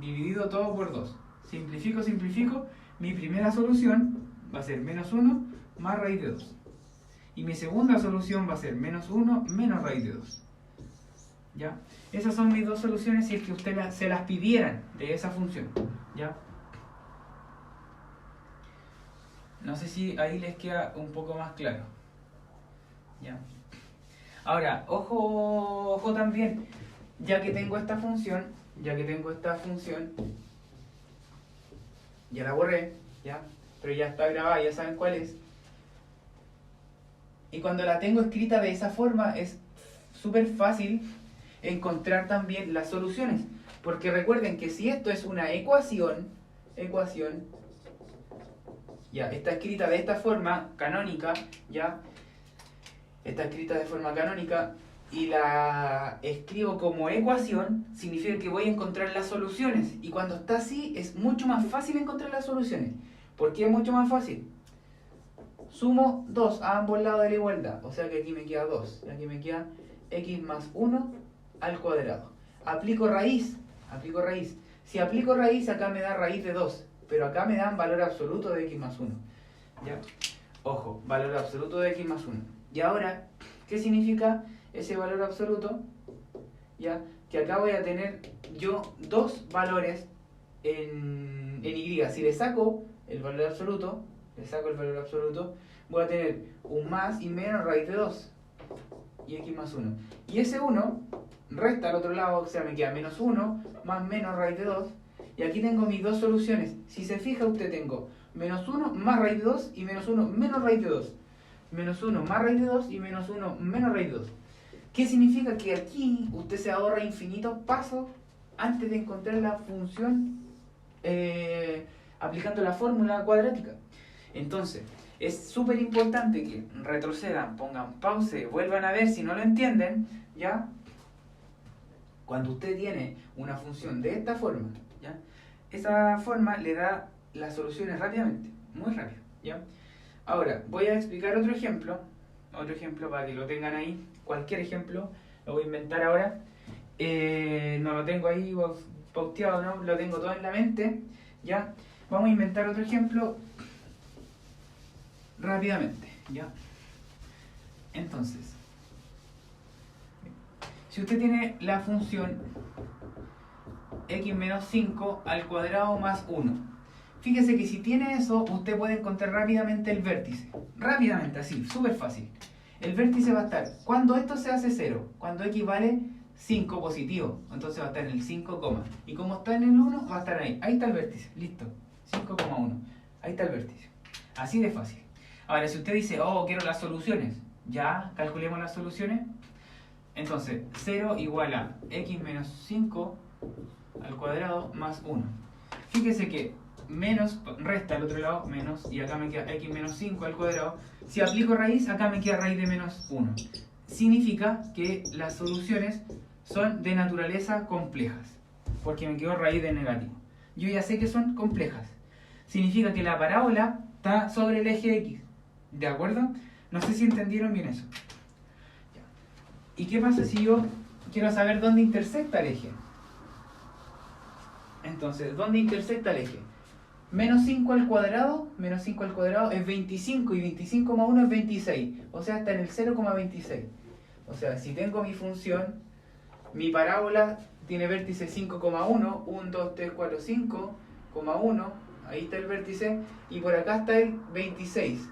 dividido todo por 2. Simplifico, mi primera solución va a ser menos 1 más raíz de 2. Y mi segunda solución va a ser menos 1 menos raíz de 2. ¿Ya? Esas son mis dos soluciones si es que ustedes se las pidieran de esa función. ¿Ya? No sé si ahí les queda un poco más claro. ¿Ya? Ahora, ojo también, ya que tengo esta función, ya la borré, ¿ya? Pero ya está grabada, ya saben cuál es. Y cuando la tengo escrita de esa forma es súper fácil encontrar también las soluciones. Porque recuerden que si esto es una ecuación, ya está escrita de esta forma canónica, ya está escrita de forma canónica, y la escribo como ecuación, significa que voy a encontrar las soluciones. Y cuando está así, es mucho más fácil encontrar las soluciones. ¿Por qué es mucho más fácil? Sumo 2 a ambos lados de la igualdad, o sea que aquí me queda 2, y aquí me queda x más 1 al cuadrado. Aplico raíz. Si aplico raíz, acá me da raíz de 2, pero acá me dan valor absoluto de x más 1. ¿Ya? Ojo, valor absoluto de x más 1. Y ahora, ¿qué significa ese valor absoluto? ¿Ya? Que acá voy a tener yo dos valores en y. Si le saco el valor absoluto, voy a tener un más y menos raíz de 2 y x más 1. Y ese 1 resta al otro lado, o sea, me queda menos 1 más menos raíz de 2. Y aquí tengo mis dos soluciones. Si se fija, usted tengo menos 1 más raíz de 2 y menos 1 menos raíz de 2. Menos 1 más raíz de 2 y menos 1 menos raíz de 2. ¿Qué significa? Que aquí usted se ahorra infinitos pasos antes de encontrar la función aplicando la fórmula cuadrática. Entonces, es súper importante que retrocedan, pongan pause, vuelvan a ver si no lo entienden, ¿ya? Cuando usted tiene una función de esta forma, ¿ya? Esa forma le da las soluciones rápidamente, muy rápido, ¿ya? Ahora, voy a explicar otro ejemplo para que lo tengan ahí, cualquier ejemplo, lo voy a inventar ahora. No lo tengo ahí pauteado, ¿no? Lo tengo todo en la mente, ¿ya? Vamos a inventar otro ejemplo rápidamente, ¿ya? Entonces, si usted tiene la función x menos 5 al cuadrado más 1, fíjese que si tiene eso, usted puede encontrar rápidamente el vértice. Rápidamente, así, súper fácil. El vértice va a estar, cuando esto se hace 0, cuando x vale 5 positivo, entonces va a estar en el 5, y como está en el 1, va a estar ahí. Ahí está el vértice, listo, 5,1. Ahí está el vértice. Así de fácil. Ahora, si usted dice, oh, quiero las soluciones, ya, calculemos las soluciones. Entonces, 0 igual a x menos 5 al cuadrado más 1. Fíjese que menos resta al otro lado, menos, y acá me queda x menos 5 al cuadrado. Si aplico raíz, acá me queda raíz de menos 1. Significa que las soluciones son de naturaleza complejas, porque me quedó raíz de negativo. Yo ya sé que son complejas. Significa que la parábola está sobre el eje X. ¿De acuerdo? No sé si entendieron bien eso. ¿Y qué pasa si yo quiero saber dónde intersecta el eje? Entonces, ¿dónde intersecta el eje? Menos 5 al cuadrado es 25 y 25 más 1 es 26. O sea, está en el 0,26. O sea, si tengo mi función, mi parábola tiene vértice 5,1, 1, 2, 3, 4, 5,1, ahí está el vértice, y por acá está el 26.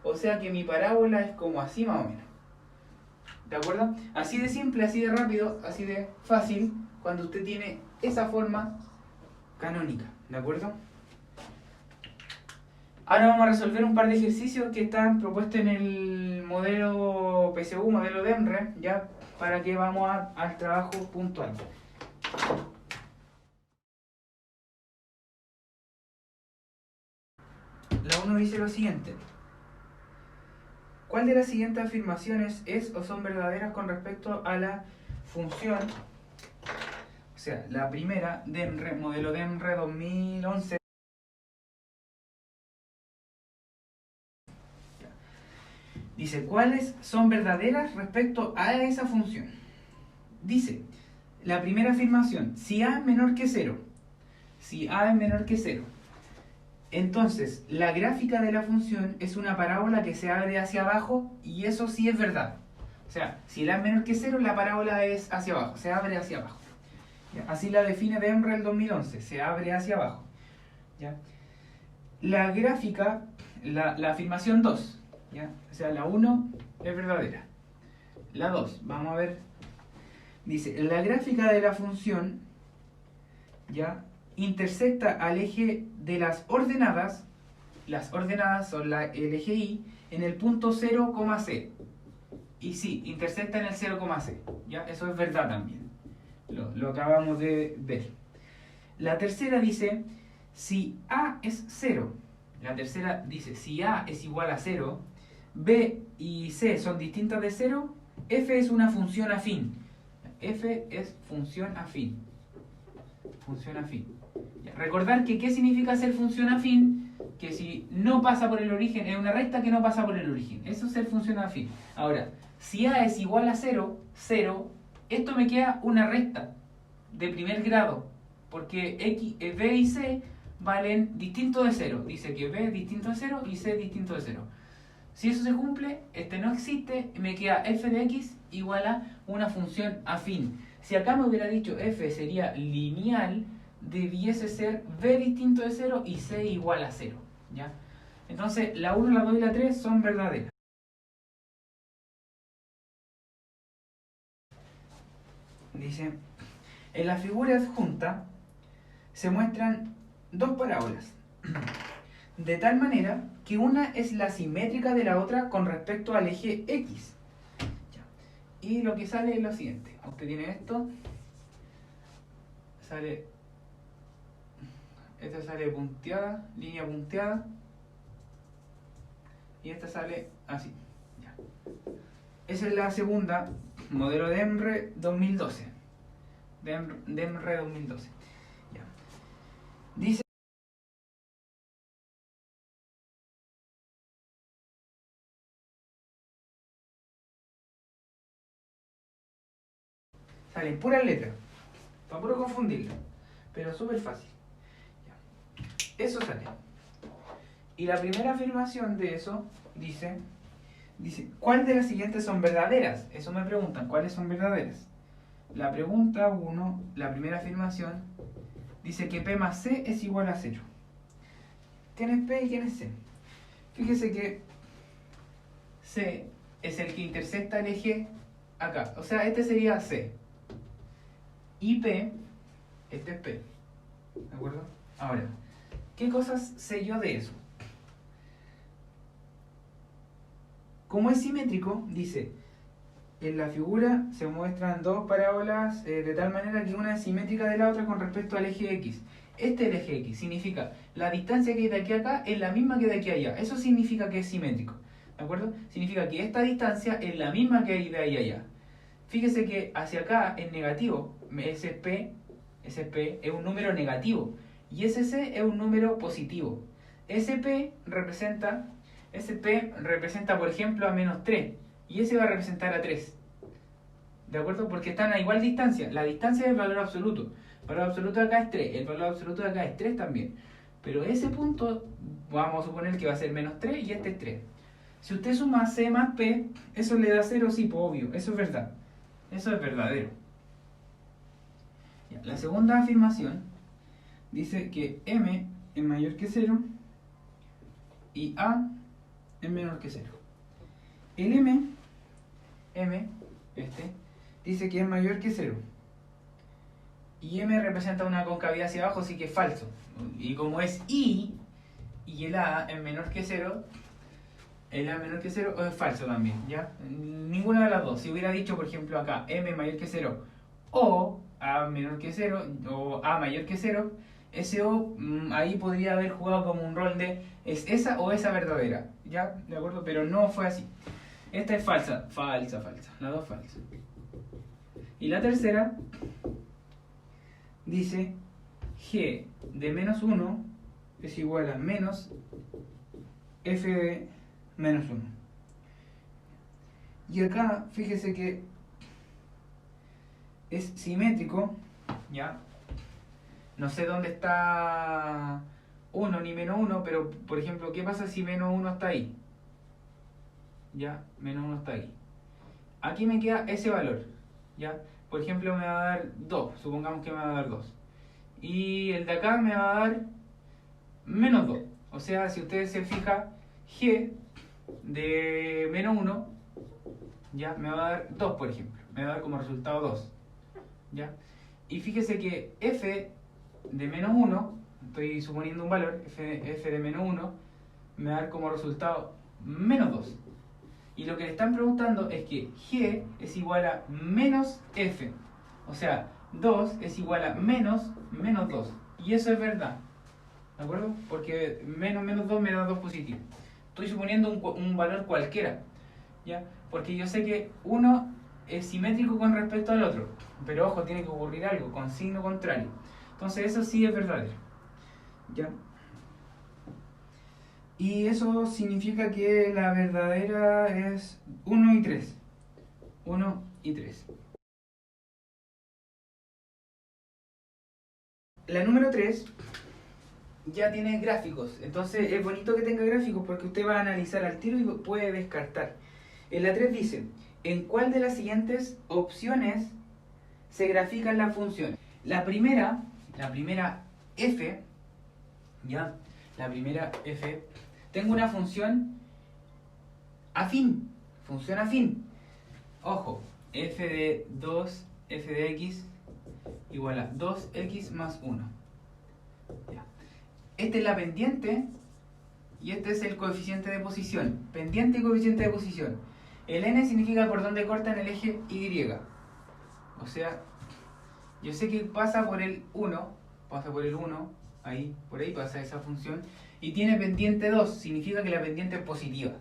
O sea que mi parábola es como así más o menos. ¿De acuerdo? Así de simple, así de rápido, así de fácil, cuando usted tiene esa forma canónica. ¿De acuerdo? Ahora vamos a resolver un par de ejercicios que están propuestos en el modelo PSU, modelo DEMRE, ya, para que vamos al trabajo puntual. La 1 dice lo siguiente. ¿Cuál de las siguientes afirmaciones es o son verdaderas con respecto a la función? O sea, la primera, DEMRE, modelo DEMRE 2011. Dice, ¿cuáles son verdaderas respecto a esa función? Dice, la primera afirmación, si a es menor que 0, entonces la gráfica de la función es una parábola que se abre hacia abajo, y eso sí es verdad. O sea, si a es menor que 0, la parábola es hacia abajo, se abre hacia abajo. ¿Ya? Así la define DEMRE el 2011, se abre hacia abajo. ¿Ya? La gráfica, la afirmación 2, ¿ya? O sea, la 1 es verdadera. La 2, vamos a ver. Dice, la gráfica de la función, ¿ya?, intersecta al eje de las ordenadas son el eje Y, en el punto 0,c. Y sí, intersecta en el 0,c. ¿Ya? Eso es verdad también. Lo acabamos de ver. La tercera dice, si A es 0, la tercera dice, si A es igual a 0, B y C son distintas de 0, f es una función afín. F es función afín. Función afín. Ya, recordar que ¿qué significa ser función afín? Que si no pasa por el origen, es una recta que no pasa por el origen. Eso es ser función afín. Ahora, si a es igual a 0, 0, esto me queda una recta de primer grado. Porque x, b y c valen distinto de 0. Dice que b es distinto de 0 y c es distinto de 0. Si eso se cumple, este no existe, me queda f de x igual a una función afín. Si acá me hubiera dicho f sería lineal, debiese ser b distinto de 0 y c igual a 0. ¿Ya? Entonces, la 1, la 2 y la 3 son verdaderas. Dice, en la figura adjunta se muestran dos parábolas, de tal manera que una es la simétrica de la otra con respecto al eje X. Y lo que sale es lo siguiente. Usted tiene esto, esta sale punteada, línea punteada, y esta sale así. Ya. Esa es la segunda, modelo DEMRE 2012. DEMRE 2012. Ya. Dice salen puras letras, para puro confundirlo, pero súper fácil. Ya. Eso sale. Y la primera afirmación de eso dice, ¿cuál de las siguientes son verdaderas? Eso me preguntan, ¿cuáles son verdaderas? La pregunta 1, la primera afirmación, dice que P más C es igual a 0. ¿Quién es P y quién es C? Fíjese que C es el que intersecta el eje acá. O sea, este sería C. Y P, este es P. ¿De acuerdo? Ahora, ¿qué cosas sé yo de eso? Como es simétrico, dice, en la figura se muestran dos parábolas de tal manera que una es simétrica de la otra con respecto al eje X. Este es el eje X, significa la distancia que hay de aquí a acá es la misma que de aquí a allá. Eso significa que es simétrico. ¿De acuerdo? Significa que esta distancia es la misma que hay de ahí a allá. Fíjese que hacia acá es negativo. Ese P es un número negativo. Y ese C es un número positivo. Ese P representa, por ejemplo, a menos 3. Y ese va a representar a 3. ¿De acuerdo? Porque están a igual distancia. La distancia es el valor absoluto. El valor absoluto de acá es 3. El valor absoluto de acá es 3 también. Pero ese punto, vamos a suponer que va a ser menos 3 y este es 3. Si usted suma C más P, eso le da 0, sí, pues obvio. Eso es verdad. Eso es verdadero. Ya, la segunda afirmación dice que M es mayor que 0 y A es menor que 0. El M, dice que es mayor que 0. Y M representa una concavidad hacia abajo, así que es falso. Y como es I y el A es menor que 0, el A menor que 0 es falso también, ¿ya? Ninguna de las dos. Si hubiera dicho, por ejemplo, acá M mayor que 0 o A menor que 0 o A mayor que 0, ese O ahí podría haber jugado como un rol de es esa o esa verdadera, ¿ya? ¿De acuerdo? Pero no fue así. Esta es falsa. Las dos falsas. Y la tercera dice G de menos 1 es igual a menos F de menos 1. Y acá, fíjese que es simétrico, ¿ya? No sé dónde está 1 ni menos 1, pero por ejemplo, ¿qué pasa si menos 1 está ahí? ¿Ya? Menos 1 está ahí. Aquí me queda ese valor, ¿ya? Por ejemplo, me va a dar 2, supongamos que me va a dar 2. Y el de acá me va a dar menos 2. O sea, si ustedes se fijan, G de menos 1, ¿ya? Me va a dar 2, por ejemplo. Me va a dar como resultado 2, ¿ya? Y fíjese que F de menos 1, estoy suponiendo un valor, F de menos 1, me va a dar como resultado menos 2. Y lo que le están preguntando es que G es igual a menos F. O sea, 2 es igual a menos 2. Y eso es verdad. ¿De acuerdo? Porque menos 2 me da 2 positivo. Estoy suponiendo un valor cualquiera. ¿Ya? Porque yo sé que 1 es simétrico con respecto al otro. Pero ojo, tiene que ocurrir algo con signo contrario. Entonces eso sí es verdadero. ¿Ya? Y eso significa que la verdadera es 1 y 3. 1 y 3. La número 3 ya tiene gráficos. Entonces es bonito que tenga gráficos porque usted va a analizar al tiro y puede descartar. En la 3 dice, ¿en cuál de las siguientes opciones se grafican las funciones? La primera f, ¿ya? La primera f, tengo una función afín, función afín. Ojo, f de 2, f de x igual a 2x más 1. Ya. Esta es la pendiente y este es el coeficiente de posición. Pendiente y coeficiente de posición. El n significa por donde corta en el eje y. O sea, yo sé que pasa por el 1, ahí, por ahí pasa esa función, y tiene pendiente 2, significa que la pendiente es positiva.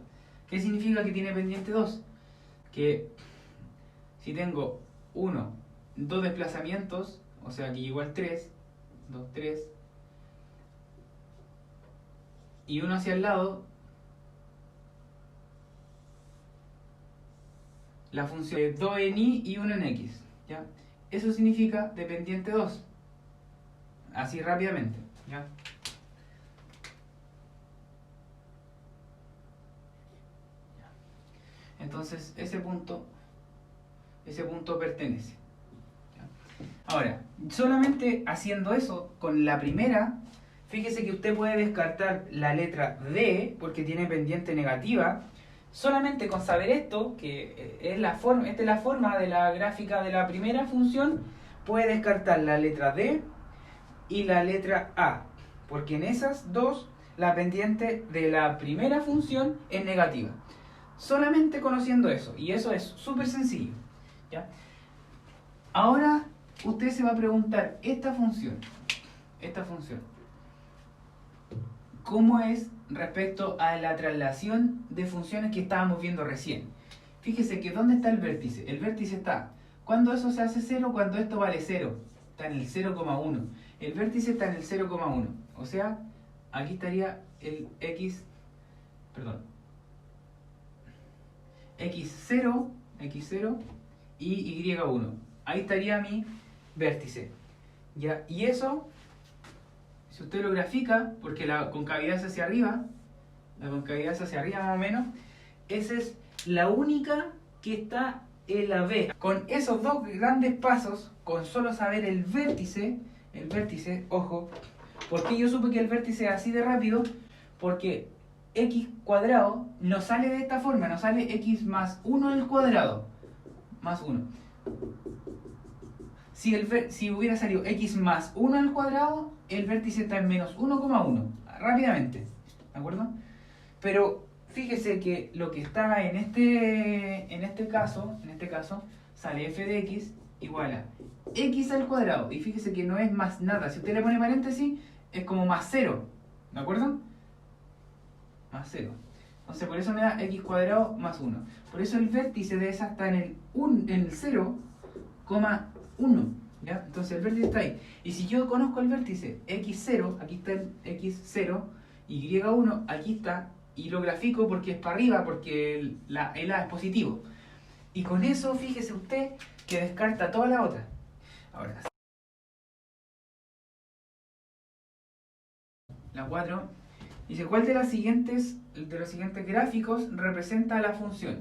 ¿Qué significa que tiene pendiente 2? Que si tengo 2 desplazamientos, o sea que igual 3, 2, 3, y uno hacia el lado, la función es 2 en y y 1 en x, ¿ya? Eso significa dependiente 2. Así rápidamente, ¿ya? Entonces ese punto pertenece. ¿Ya? Ahora, solamente haciendo eso con la primera, fíjese que usted puede descartar la letra D porque tiene pendiente negativa. Solamente con saber esto, que es esta es la forma de la gráfica de la primera función, puede descartar la letra D y la letra A, porque en esas dos la pendiente de la primera función es negativa. Solamente conociendo eso, y eso es súper sencillo, ¿ya? Ahora usted se va a preguntar, esta función, ¿cómo es respecto a la traslación de funciones que estábamos viendo recién? Fíjese que ¿dónde está el vértice? El vértice está, cuando eso se hace 0, cuando esto vale 0, está en el 0,1. El vértice está en el 0,1, o sea, aquí estaría el x0, y y1. Ahí estaría mi vértice. ¿Ya? Y eso, si usted lo grafica, porque la concavidad es hacia arriba, más o menos, esa es la única que está en la B. Con esos dos grandes pasos, con solo saber el vértice, ojo, ¿por qué yo supe que el vértice es así de rápido? Porque x cuadrado no sale de esta forma, no sale x más 1 al cuadrado, más 1. Si hubiera salido x más 1 al cuadrado, el vértice está en menos 1,1, rápidamente, ¿de acuerdo? Pero fíjese que lo que está en este caso, sale f de x igual a x al cuadrado. Y fíjese que no es más nada. Si usted le pone paréntesis, es como más 0, ¿de acuerdo? Más 0. Entonces por eso me da x cuadrado más 1. Por eso el vértice de esa está en el 0,1. ¿Ya? Entonces el vértice está ahí. Y si yo conozco el vértice x0, aquí está el x0, y1, aquí está, y lo grafico porque es para arriba, porque el A es positivo. Y con eso, fíjese usted que descarta toda la otra. Ahora, la 4 dice, ¿cuál de los siguientes gráficos representa la función?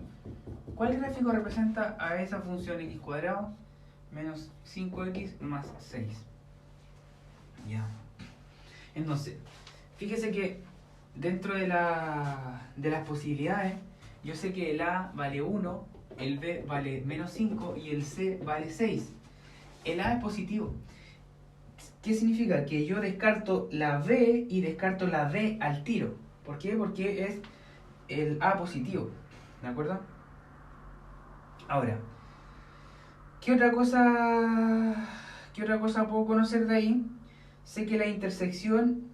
¿Cuál gráfico representa a esa función x cuadrado menos 5x más 6? Ya. Entonces, fíjese que dentro de las posibilidades, yo sé que el A vale 1, el B vale menos 5 y el C vale 6. El A es positivo. ¿Qué significa? Que yo descarto la B y descarto la D al tiro. ¿Por qué? Porque es el A positivo. ¿De acuerdo? Ahora, ¿qué otra cosa puedo conocer de ahí? Sé que la intersección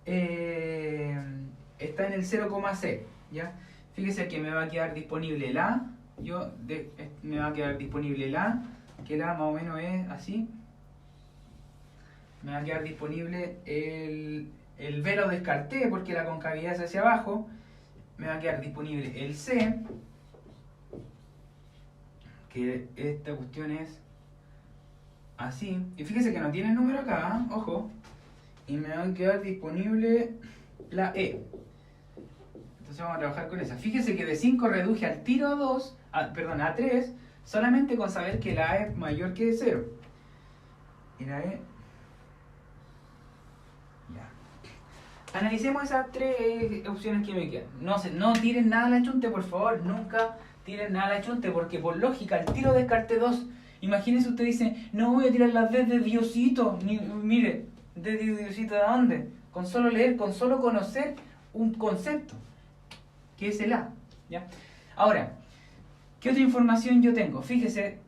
está en el 0,c, ¿ya? Fíjese que me va a quedar disponible el A me va a quedar disponible el A, que el A más o menos es así. Me va a quedar disponible el B lo descarté porque la concavidad es hacia abajo. Me va a quedar disponible el C, que esta cuestión es así. Y fíjese que no tiene número acá, ojo. Y me va a quedar disponible la E. Entonces vamos a trabajar con esa. Fíjese que de 5 reduje al tiro a 2, a 3, solamente con saber que la A es mayor que 0. Y la E... Ya. Analicemos esas 3 opciones que me quedan. No tiren nada a la chunte, por favor. Nunca tiren nada a la chunte, porque por lógica, al tiro descarte 2. Imagínense, usted dice, no voy a tirar las D de Diosito. Mire, ¿D de Diosito de dónde? Con solo leer, con solo conocer un concepto, que es el A. ¿Ya? Ahora, ¿qué otra información yo tengo? Fíjese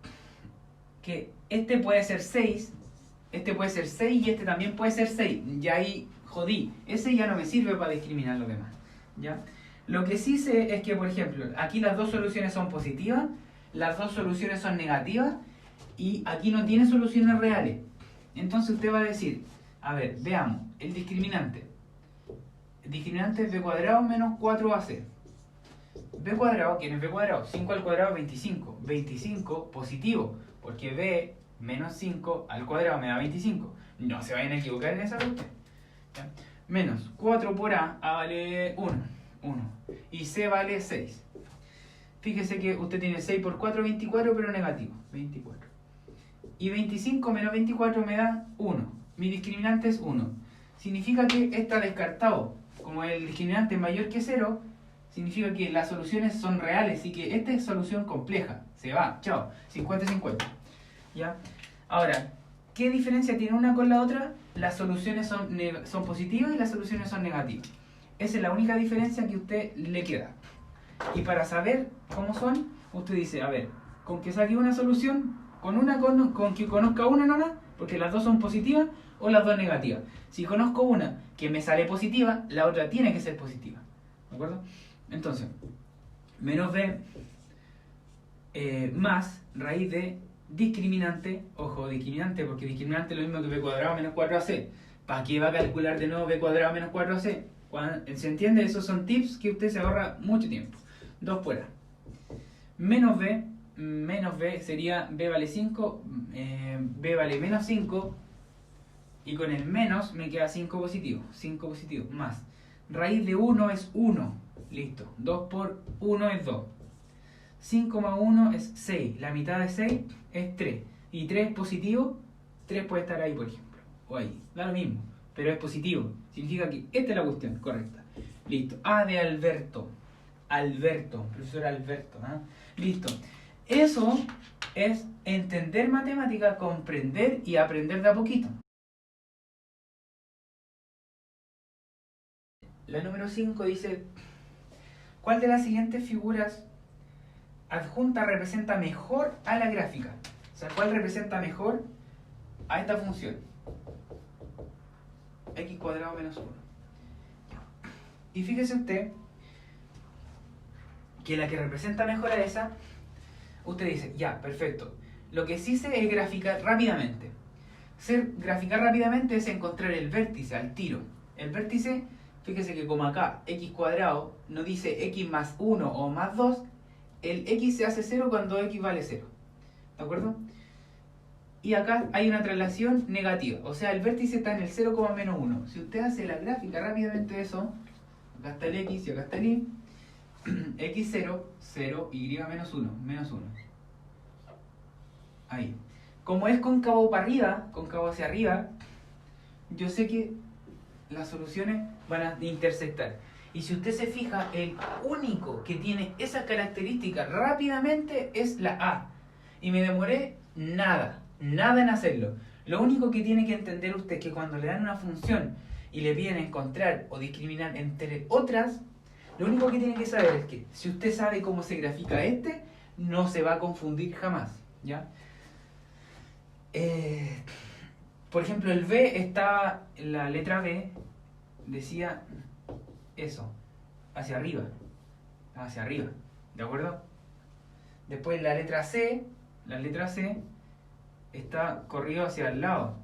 que este puede ser 6, este puede ser 6 y este también puede ser 6. Ya ahí jodí. Ese ya no me sirve para discriminar los demás. ¿Ya? Lo que sí sé es que, por ejemplo, aquí las dos soluciones son positivas, las dos soluciones son negativas y aquí no tiene soluciones reales. Entonces usted va a decir, a ver, veamos, el discriminante. El discriminante es b cuadrado menos 4ac. B cuadrado, ¿quién es b cuadrado? 5 al cuadrado es 25. 25 positivo, porque b menos 5 al cuadrado me da 25. No se vayan a equivocar en esa cuestión. ¿Ya? Menos 4 por a vale 1. Y c vale 6. Fíjese que usted tiene 6 por 4, 24, pero negativo. 24. Y 25 menos 24 me da 1. Mi discriminante es 1. Significa que está descartado. Como el discriminante es mayor que 0, significa que las soluciones son reales y que esta es solución compleja. Se va, chao, 50-50. ¿Ya? Ahora, ¿qué diferencia tiene una con la otra? Las soluciones son positivas y las soluciones son negativas. Esa es la única diferencia que a usted le queda. Y para saber cómo son, usted dice, a ver, con que saque una solución, con que conozca una nomás, porque las dos son positivas, o las dos negativas. Si conozco una que me sale positiva, la otra tiene que ser positiva. ¿De acuerdo? Entonces, menos b más raíz de discriminante, ojo, discriminante, porque discriminante es lo mismo que b cuadrado menos 4ac. ¿Para qué va a calcular de nuevo b cuadrado menos 4ac? ¿Se entiende? Esos son tips que usted se ahorra mucho tiempo. 2 por a. Menos b sería b vale 5, b vale menos 5, y con el menos me queda 5 positivo. 5 positivo, más. Raíz de 1 es 1. Listo. 2 por 1 es 2. 5 más 1 es 6. La mitad de 6 es 3. Y 3 es positivo. 3 puede estar ahí, por ejemplo. O ahí. Da lo mismo. Pero es positivo. Significa que esta es la cuestión correcta. Listo. A de Alberto. Profesor Alberto. ¿Eh? Listo. Eso es entender matemática, comprender y aprender de a poquito. La número 5 dice, ¿cuál de las siguientes figuras adjunta representa mejor a la gráfica? O sea, ¿cuál representa mejor a esta función? X cuadrado menos 1. Y fíjese usted que la que representa mejor a esa, usted dice, ya, perfecto. Lo que sí sé es graficar rápidamente. Graficar rápidamente es encontrar el vértice al tiro. El vértice, fíjese que como acá x cuadrado no dice x más 1 o más 2, el x se hace 0 cuando x vale 0. ¿De acuerdo? Y acá hay una traslación negativa. O sea, el vértice está en el 0, menos 1. Si usted hace la gráfica rápidamente de eso, acá está el x y acá está el y, x0, 0, y menos 1, menos 1. Ahí. Como es cóncavo para arriba, cóncavo hacia arriba, yo sé que las soluciones van a intersectar. Y si usted se fija, el único que tiene esas características rápidamente es la A. Y me demoré nada en hacerlo. Lo único que tiene que entender usted es que cuando le dan una función y le piden encontrar o discriminar entre otras, lo único que tiene que saber es que si usted sabe cómo se grafica no se va a confundir jamás. ¿Ya? Por ejemplo, el B estaba, la letra B decía eso, hacia arriba, ¿de acuerdo? Después la letra C está corrido hacia el lado.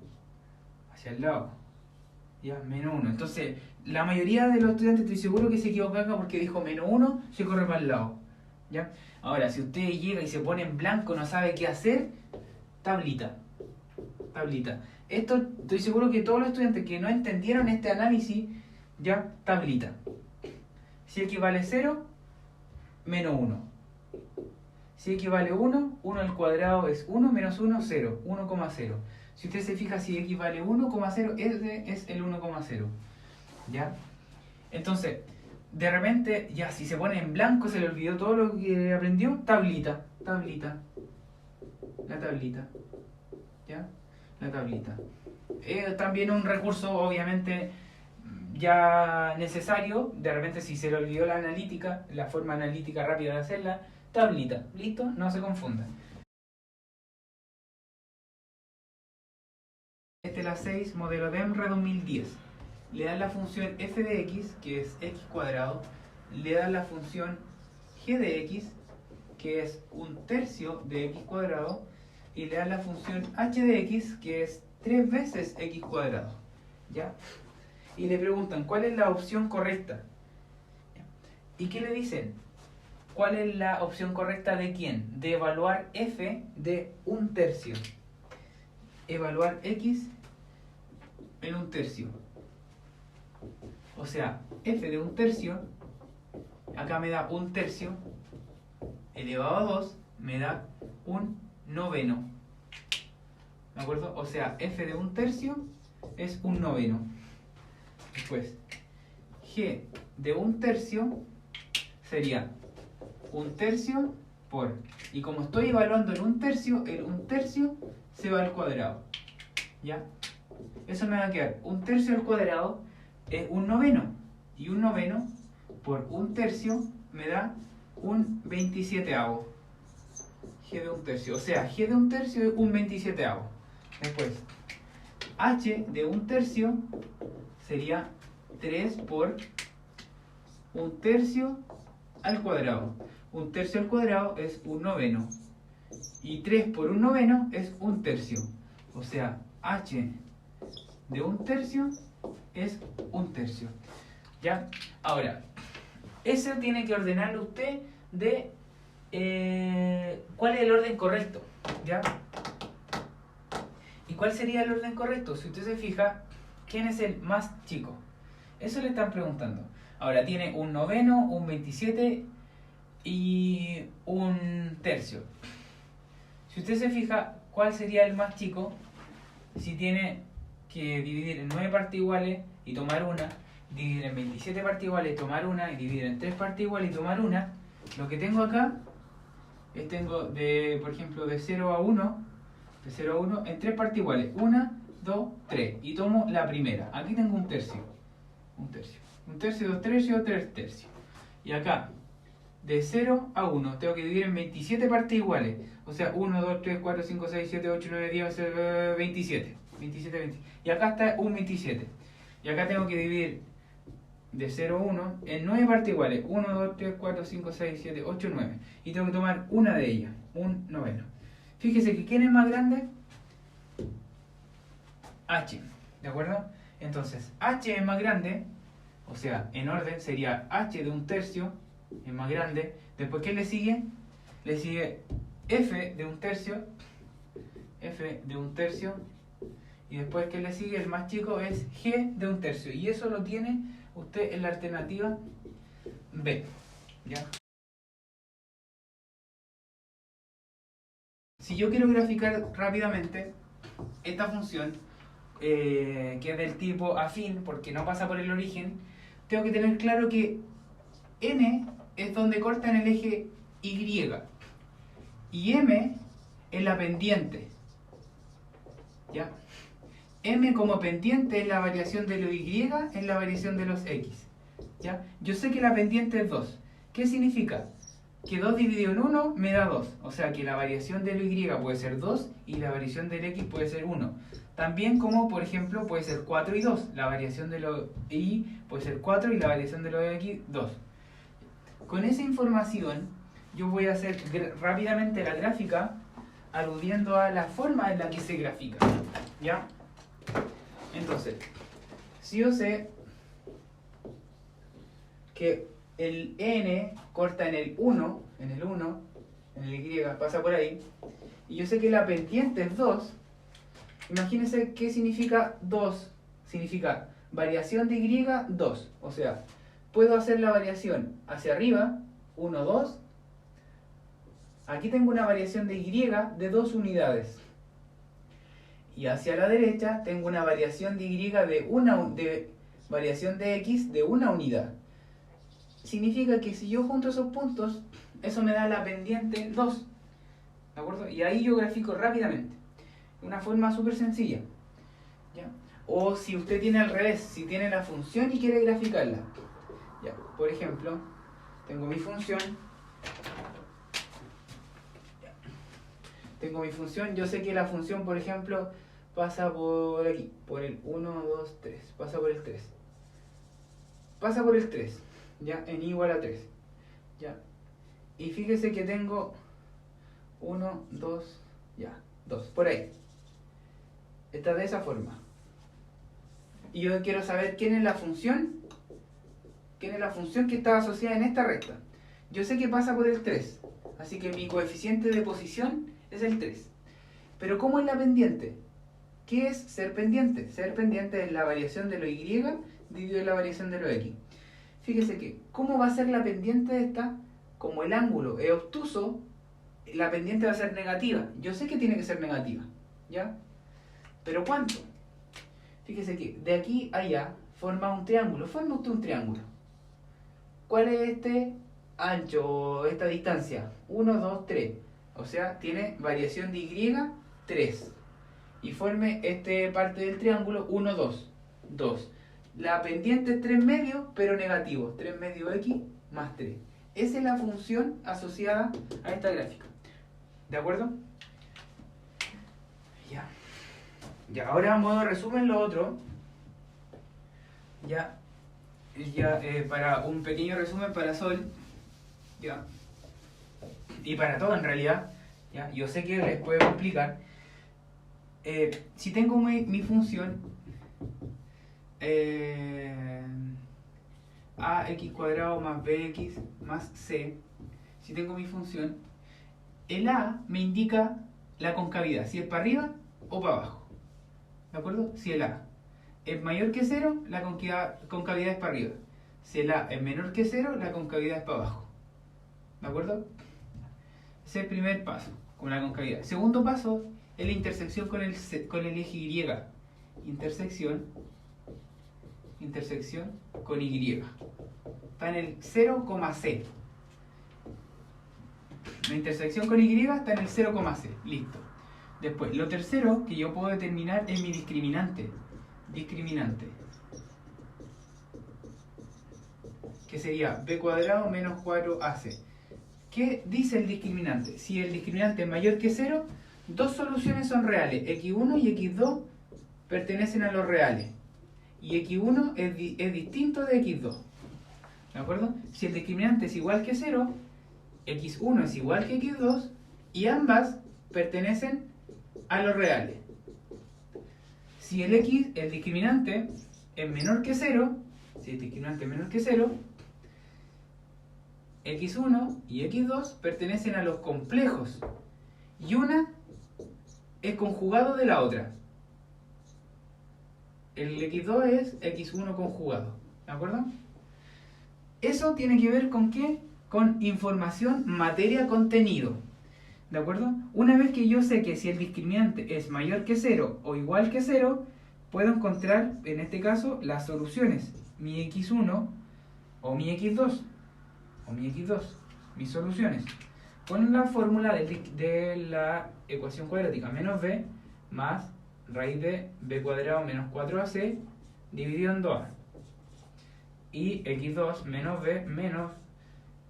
Ya, menos 1. Entonces, la mayoría de los estudiantes estoy seguro que se equivoca acá porque dijo menos 1, se corre para el lado. ¿Ya? Ahora, si usted llega y se pone en blanco, no sabe qué hacer, tablita. Esto estoy seguro que todos los estudiantes que no entendieron este análisis, ya, tablita. Si x vale 0, menos 1. Si x vale 1, 1 al cuadrado es 1, menos 1, 0, 1,0. Si usted se fija, si x vale 1,0, ese es el 1,0. ¿Ya? Entonces, de repente, ya si se pone en blanco, se le olvidó todo lo que aprendió, tablita. La tablita. ¿Ya? La tablita. También un recurso, obviamente, ya necesario. De repente, si se le olvidó la analítica, la forma analítica rápida de hacerla, tablita. ¿Listo? No se confunda. Esta es la 6, modelo de EMRE 2010. Le dan la función f de x, que es x cuadrado. Le dan la función g de x, que es 1/3 de x cuadrado. Y le dan la función h de x, que es 3 veces x cuadrado. ¿Ya? Y le preguntan, ¿cuál es la opción correcta? ¿Y qué le dicen? ¿Cuál es la opción correcta de quién? De evaluar f de 1/3. Evaluar x en 1/3. O sea, f de 1/3, acá me da 1/3, elevado a 2, me da 1/9. ¿De acuerdo? O sea, f de 1/3 es 1/9. Después, g de 1/3 sería 1/3 por... Y como estoy evaluando el 1/3, el 1/3 se va al cuadrado. ¿Ya? Eso me va a quedar 1/3 al cuadrado es 1/9. Y 1/9 por 1/3 me da 1/27. G de 1/3. O sea, g de 1/3 es 1/27. Después, h de 1/3 sería 3 por 1/3 al cuadrado. 1/3 al cuadrado es 1/9. Y 3 por 1/9 es 1/3. O sea, h de 1/3 es 1/3. ¿Ya? Ahora, eso tiene que ordenarlo usted de cuál es el orden correcto. ¿Ya? ¿Y cuál sería el orden correcto? Si usted se fija, ¿quién es el más chico? Eso le están preguntando. Ahora, tiene 1/9, 1/27 y 1/3. Si usted se fija, ¿cuál sería el más chico? Si tiene que dividir en 9 partes iguales y tomar una, dividir en 27 partes iguales y tomar una, y dividir en 3 partes iguales y tomar una, lo que tengo acá es tengo por ejemplo, de 0 a 1, en 3 partes iguales, 1, 2, 3, y tomo la primera. Aquí tengo 1/3. 1/3, 2/3, 3/3. Y acá, de 0 a 1, tengo que dividir en 27 partes iguales. O sea, 1, 2, 3, 4, 5, 6, 7, 8, 9, 10, 27. 27, 20. Y acá está 1/27. Y acá tengo que dividir de 0 a 1 en 9 partes iguales. 1, 2, 3, 4, 5, 6, 7, 8, 9. Y tengo que tomar una de ellas, 1/9. Fíjese que ¿quién es más grande? H. ¿De acuerdo? Entonces, H es más grande. O sea, en orden sería h de 1/3, es más grande. Después, ¿qué le sigue? Le sigue f de 1/3, y después, ¿qué le sigue? El más chico es g de 1/3. Y eso lo tiene usted en la alternativa B. ¿Ya? Si yo quiero graficar rápidamente esta función, que es del tipo afín, porque no pasa por el origen, tengo que tener claro que n es donde corta en el eje Y y m es la pendiente. ¿Ya? M como pendiente es la variación de los Y en la variación de los X. ¿Ya? Yo sé que la pendiente es 2. ¿Qué significa? Que 2 dividido en 1 me da 2. O sea que la variación de lo Y puede ser 2 y la variación del X puede ser 1. También como, por ejemplo, puede ser 4 y 2. La variación de lo Y puede ser 4 y la variación de lo X 2. Con esa información yo voy a hacer rápidamente la gráfica aludiendo a la forma en la que se grafica, ¿ya? Entonces, si yo sé que el n corta en el 1, en el y, pasa por ahí, y yo sé que la pendiente es 2, imagínense qué significa 2, significa variación de y 2, o sea, puedo hacer la variación hacia arriba, 1, 2, aquí tengo una variación de y de 2 unidades, y hacia la derecha tengo una variación de y de variación de x de 1 unidad. Significa que si yo junto esos puntos, eso me da la pendiente 2, ¿de acuerdo? Y ahí yo grafico rápidamente, de una forma súper sencilla, ¿ya? O si usted tiene al revés, si tiene la función y quiere graficarla, ¿ya? Por ejemplo, tengo mi función, ¿ya? Tengo mi función, yo sé que la función, por ejemplo, pasa por aquí, por el 1, 2, 3, pasa por el 3, pasa por el 3, ¿ya? En igual a 3, ¿ya? Y fíjese que tengo 1, 2, ya, 2, por ahí. Está de esa forma. Y yo quiero saber quién es la función que está asociada en esta recta. Yo sé que pasa por el 3, así que mi coeficiente de posición es el 3. Pero ¿cómo es la pendiente? ¿Qué es ser pendiente? Ser pendiente es la variación de lo y dividido la variación de lo x. Fíjese que, ¿cómo va a ser la pendiente de esta? Como el ángulo es obtuso, la pendiente va a ser negativa. Yo sé que tiene que ser negativa, ¿ya? ¿Pero cuánto? Fíjese que de aquí a allá forma un triángulo. Forma usted un triángulo. ¿Cuál es este ancho, esta distancia? 1, 2, 3. O sea, tiene variación de y 3. Y forme este parte del triángulo 1, 2. 2. La pendiente es 3 medios, pero negativo. 3 medios x más 3. Esa es la función asociada a esta gráfica. ¿De acuerdo? Ya. Ya, ahora a modo de resumen lo otro. Ya, para un pequeño resumen para Sol. Ya. Y para todo en realidad. Ya, yo sé que les puedo explicar. Si tengo mi función ax cuadrado más bx más c, si tengo mi función, el a me indica la concavidad, si es para arriba o para abajo, ¿de acuerdo? Si el a es mayor que 0, la concavidad es para arriba. Si el a es menor que 0, la concavidad es para abajo, ¿de acuerdo? Ese es el primer paso, con la concavidad. El segundo paso es la intersección con el eje y. Intersección con y. Está en el 0,c. La intersección con y está en el 0,c. Listo. Después, lo tercero que yo puedo determinar es mi discriminante. Que sería b cuadrado menos 4ac. ¿Qué dice el discriminante? Si el discriminante es mayor que 0, dos soluciones son reales. x1 y x2 pertenecen a los reales. Y x1 es distinto de x2. ¿De acuerdo? Si el discriminante es igual que 0, x1 es igual que x2 y ambas pertenecen a los reales. Si el discriminante es menor que 0, si el discriminante es menor que 0, x1 y x2 pertenecen a los complejos y una es conjugado de la otra. El x2 es x1 conjugado, ¿de acuerdo? Eso tiene que ver con ¿qué? Con información, materia, contenido, ¿de acuerdo? Una vez que yo sé que si el discriminante es mayor que 0 o igual que 0, puedo encontrar, en este caso, las soluciones, mi x1 o mi x2, mis soluciones, con la fórmula de la ecuación cuadrática, menos b más raíz de b cuadrado menos 4ac dividido en 2a, y x2 menos b menos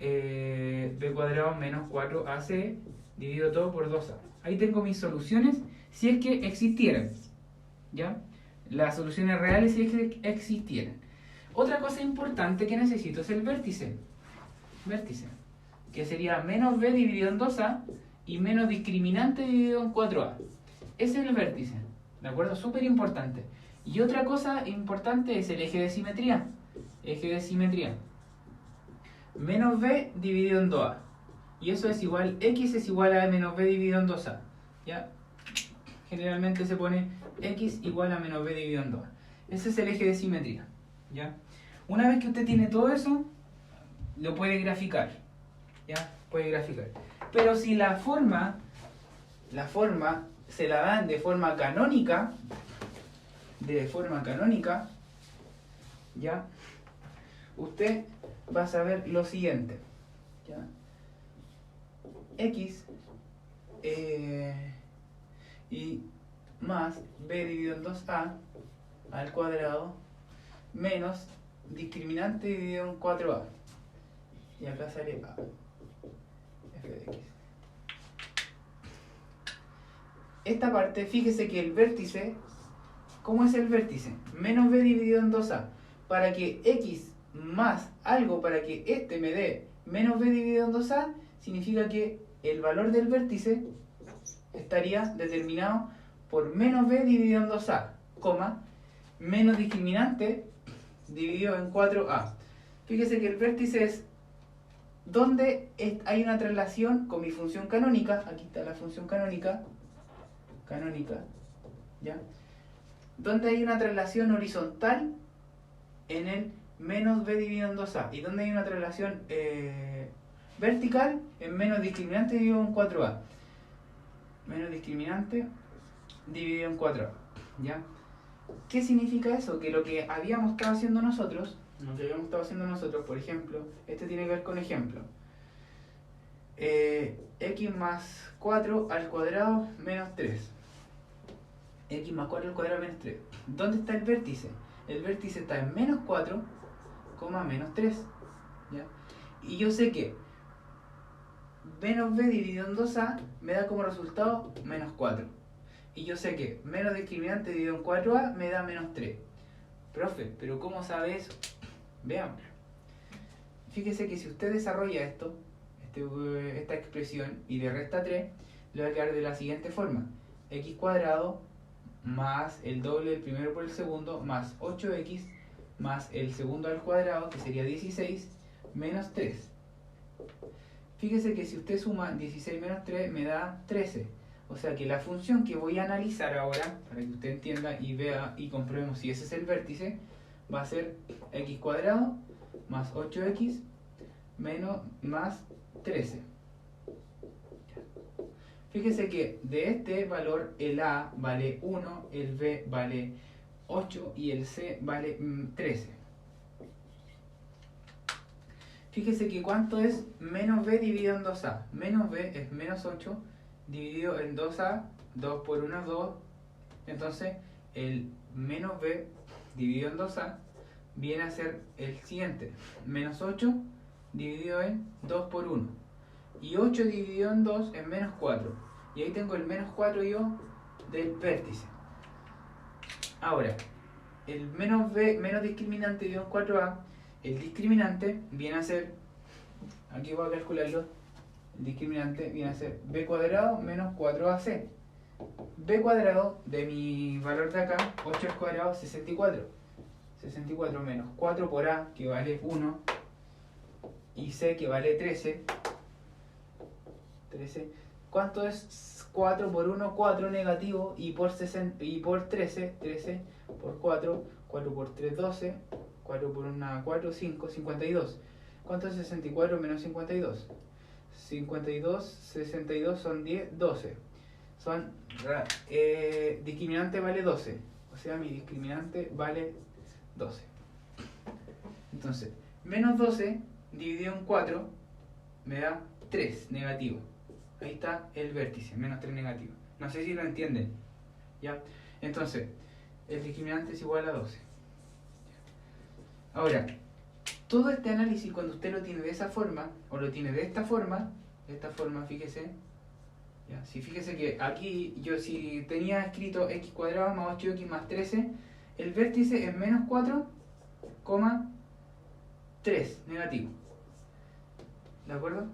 b cuadrado menos 4ac dividido todo por 2a. Ahí tengo mis soluciones si es que existieran, ¿ya? Las soluciones reales si es que existieran. Otra cosa importante que necesito es el vértice. que sería menos b dividido en 2a y menos discriminante dividido en 4a. Ese es el vértice, ¿de acuerdo? Súper importante. Y otra cosa importante es el eje de simetría. Eje de simetría. Menos b dividido en 2a. Y eso es igual, x es igual a menos b dividido en 2a. ¿Ya? Generalmente se pone x igual a menos b dividido en 2a. Ese es el eje de simetría. ¿Ya? Una vez que usted tiene todo eso, lo puede graficar. ¿Ya? Puede graficar. Pero si la forma se la dan de forma canónica, ¿ya? Usted va a saber lo siguiente, ¿ya? X y más b dividido en 2a al cuadrado menos discriminante dividido en 4a. Y acá sale a f de x. Esta parte, fíjese que el vértice, ¿cómo es el vértice? Menos b dividido en 2a. Para que x más algo, para que este me dé menos b dividido en 2a, significa que el valor del vértice estaría determinado por menos b dividido en 2a, coma, menos discriminante dividido en 4a. Fíjese que el vértice es donde hay una traslación con mi función canónica. Aquí está la función canónica, ¿ya? Donde hay una traslación horizontal en el menos b dividido en 2a. Y donde hay una traslación vertical en menos discriminante dividido en 4a. Menos discriminante dividido en 4a. ¿Ya? ¿Qué significa eso? Que lo que habíamos estado haciendo nosotros, por ejemplo, este tiene que ver con ejemplo. X más 4 al cuadrado menos 3. X más 4 al cuadrado menos 3. ¿Dónde está el vértice? El vértice está en menos 4, menos 3. ¿Ya? Y yo sé que menos b dividido en 2a me da como resultado menos 4. Y yo sé que menos discriminante dividido en 4a me da menos 3. Profe, ¿pero cómo sabe eso? Veámoslo. Fíjese que si usted desarrolla esta expresión y le resta 3, le va a quedar de la siguiente forma. X cuadrado más el doble del primero por el segundo más 8x más el segundo al cuadrado, que sería 16, menos 3. Fíjese que si usted suma 16 menos 3 me da 13. O sea que la función que voy a analizar ahora, para que usted entienda y vea y comprobemos si ese es el vértice, va a ser x cuadrado más 8x menos más 13. Fíjese que de este valor el a vale 1, el b vale 8 y el c vale 13. Fíjese que ¿cuánto es menos b dividido en 2a? Menos b es menos 8 dividido en 2a, 2 por 1 es 2. Entonces el menos b dividido en 2a viene a ser el siguiente. Menos 8 dividido en 2 por 1. Y 8 dividido en 2 es menos 4. Y ahí tengo el menos 4 yo del vértice. Ahora, el menos b, menos discriminante dividido en 4a, el discriminante viene a ser, aquí voy a calcularlo, el discriminante viene a ser b cuadrado menos 4ac. B cuadrado de mi valor de acá, 8 al cuadrado, 64. 64 menos 4 por a, que vale 1, y c, que vale 13. ¿Cuánto es 4 por 1? 4 negativo, y por 13, 13 por 4, 4 por 3, 12, 4 por 1, 4, 5, 52. ¿Cuánto es 64 menos 52? 52, 62 son 10, 12. Discriminante vale 12. O sea, mi discriminante vale 12. Entonces, menos 12 dividido en 4 me da 3 negativo. Ahí está el vértice, menos 3 negativo. No sé si lo entienden. ¿Ya? Entonces, el discriminante es igual a 12. Ahora, todo este análisis, cuando usted lo tiene de esa forma, o lo tiene de esta forma, fíjese. ¿Ya? Si fíjese que aquí, yo si tenía escrito x cuadrado más 8x más 13, el vértice es menos 4, 3 negativo. ¿De acuerdo?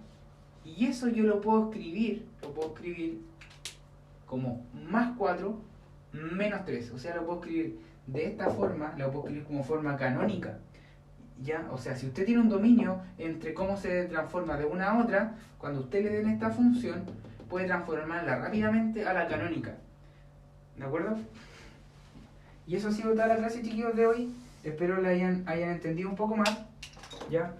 Y eso yo lo puedo escribir como más 4 menos 3. O sea, lo puedo escribir de esta forma, lo puedo escribir como forma canónica. ¿Ya? O sea, si usted tiene un dominio entre cómo se transforma de una a otra, cuando usted le den esta función, puede transformarla rápidamente a la canónica. ¿De acuerdo? Y eso ha sido toda la clase, chiquillos, de hoy. Espero la hayan entendido un poco más. ¿Ya?